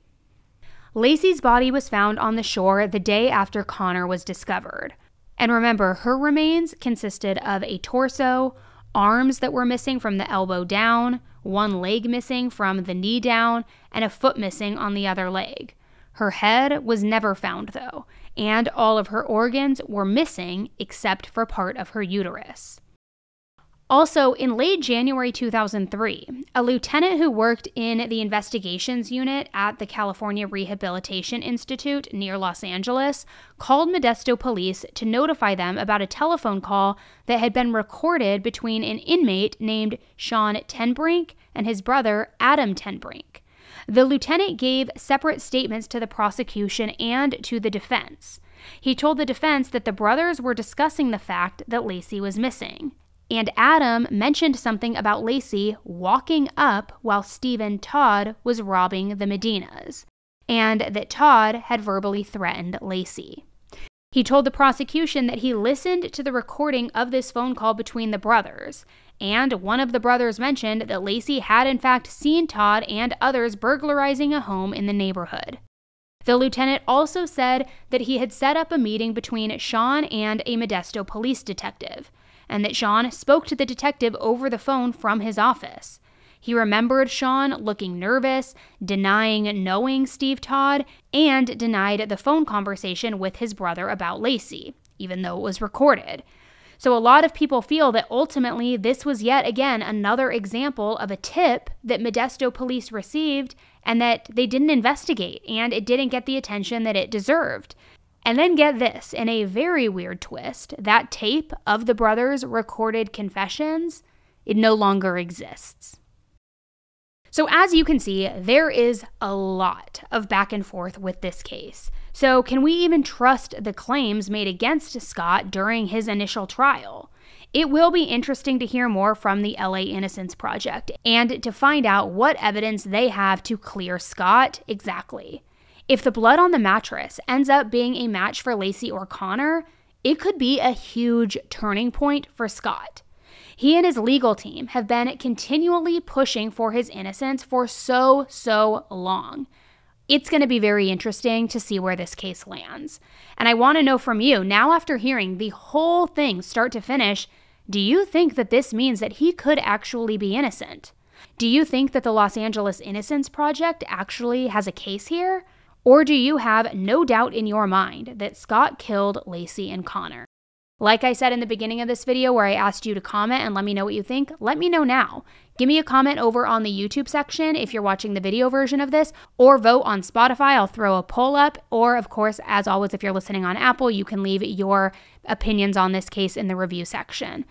Laci's body was found on the shore the day after Connor was discovered. And remember, her remains consisted of a torso, arms that were missing from the elbow down, one leg missing from the knee down, and a foot missing on the other leg. Her head was never found, though, and all of her organs were missing except for part of her uterus. Also, in late January 2003, a lieutenant who worked in the investigations unit at the California Rehabilitation Institute near Los Angeles called Modesto police to notify them about a telephone call that had been recorded between an inmate named Sean Tenbrink and his brother Adam Tenbrink. The lieutenant gave separate statements to the prosecution and to the defense. He told the defense that the brothers were discussing the fact that Laci was missing. And Adam mentioned something about Laci walking up while Stephen Todd was robbing the Medinas, and that Todd had verbally threatened Laci. He told the prosecution that he listened to the recording of this phone call between the brothers, and one of the brothers mentioned that Laci had in fact seen Todd and others burglarizing a home in the neighborhood. The lieutenant also said that he had set up a meeting between Sean and a Modesto police detective, and that Sean spoke to the detective over the phone from his office. He remembered Sean looking nervous, denying knowing Steve Todd, and denied the phone conversation with his brother about Laci, even though it was recorded. So a lot of people feel that ultimately this was yet again another example of a tip that Modesto police received and that they didn't investigate, and it didn't get the attention that it deserved. And then get this, in a very weird twist, that tape of the brothers' recorded confessions, it no longer exists. So as you can see, there is a lot of back and forth with this case. So can we even trust the claims made against Scott during his initial trial? It will be interesting to hear more from the LA Innocence Project and to find out what evidence they have to clear Scott exactly. If the blood on the mattress ends up being a match for Laci or Connor, it could be a huge turning point for Scott. He and his legal team have been continually pushing for his innocence for so long. It's going to be very interesting to see where this case lands. And I want to know from you, now after hearing the whole thing start to finish, do you think that this means that he could actually be innocent? Do you think that the Los Angeles Innocence Project actually has a case here? Or do you have no doubt in your mind that Scott killed Laci and Connor? Like I said in the beginning of this video where I asked you to comment and let me know what you think, let me know now. Give me a comment over on the YouTube section if you're watching the video version of this, or vote on Spotify. I'll throw a poll up. Or, of course, as always, if you're listening on Apple, you can leave your opinions on this case in the review section.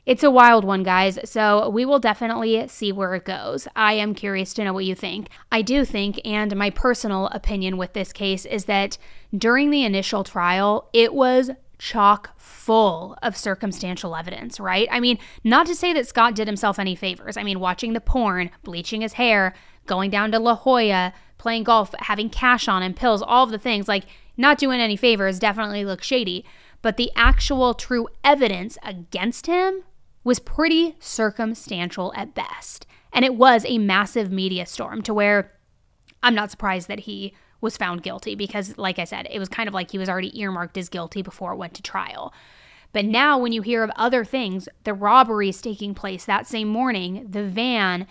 It's a wild one, guys, so we will definitely see where it goes. I am curious to know what you think. I do think, and my personal opinion with this case is that during the initial trial, it was chock full of circumstantial evidence, right? I mean, not to say that Scott did himself any favors. I mean, watching the porn, bleaching his hair, going down to La Jolla, playing golf, having cash on him, pills, all of the things, like not doing any favors, definitely look shady. But the actual true evidence against him was pretty circumstantial at best. And it was a massive media storm to where I'm not surprised that he was found guilty because, like I said, it was kind of like he was already earmarked as guilty before it went to trial. But now when you hear of other things, the robberies taking place that same morning, the van,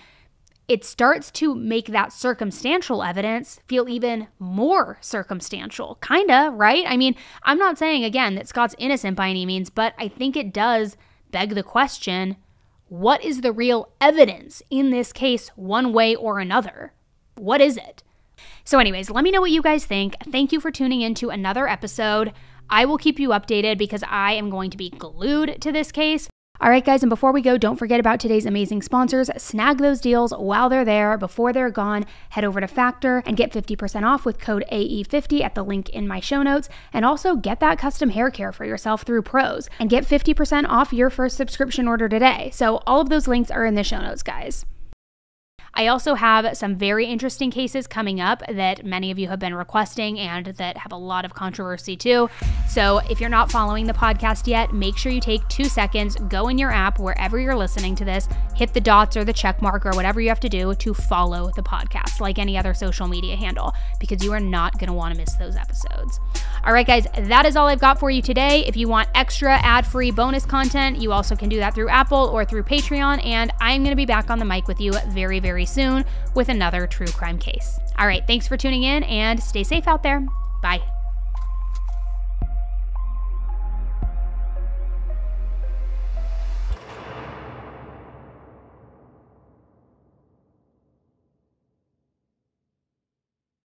it starts to make that circumstantial evidence feel even more circumstantial. Kinda, right? I mean, I'm not saying, again, that Scott's innocent by any means, but I think it does beg the question, what is the real evidence in this case one way or another? What is it? So anyways, let me know what you guys think. Thank you for tuning in to another episode. I will keep you updated because I am going to be glued to this case. All right, guys, and before we go, don't forget about today's amazing sponsors. Snag those deals while they're there. Before they're gone, head over to Factor and get 50% off with code AE50 at the link in my show notes. And also get that custom hair care for yourself through Pros and get 50% off your first subscription order today. So all of those links are in the show notes, guys. I also have some very interesting cases coming up that many of you have been requesting and that have a lot of controversy too. So if you're not following the podcast yet, make sure you take 2 seconds, go in your app wherever you're listening to this, hit the dots or the check mark or whatever you have to do to follow the podcast like any other social media handle, because you are not going to want to miss those episodes. All right, guys, that is all I've got for you today. If you want extra ad-free bonus content, you also can do that through Apple or through Patreon, and I'm going to be back on the mic with you very, very soon with another true crime case. All right, thanks for tuning in and stay safe out there. Bye.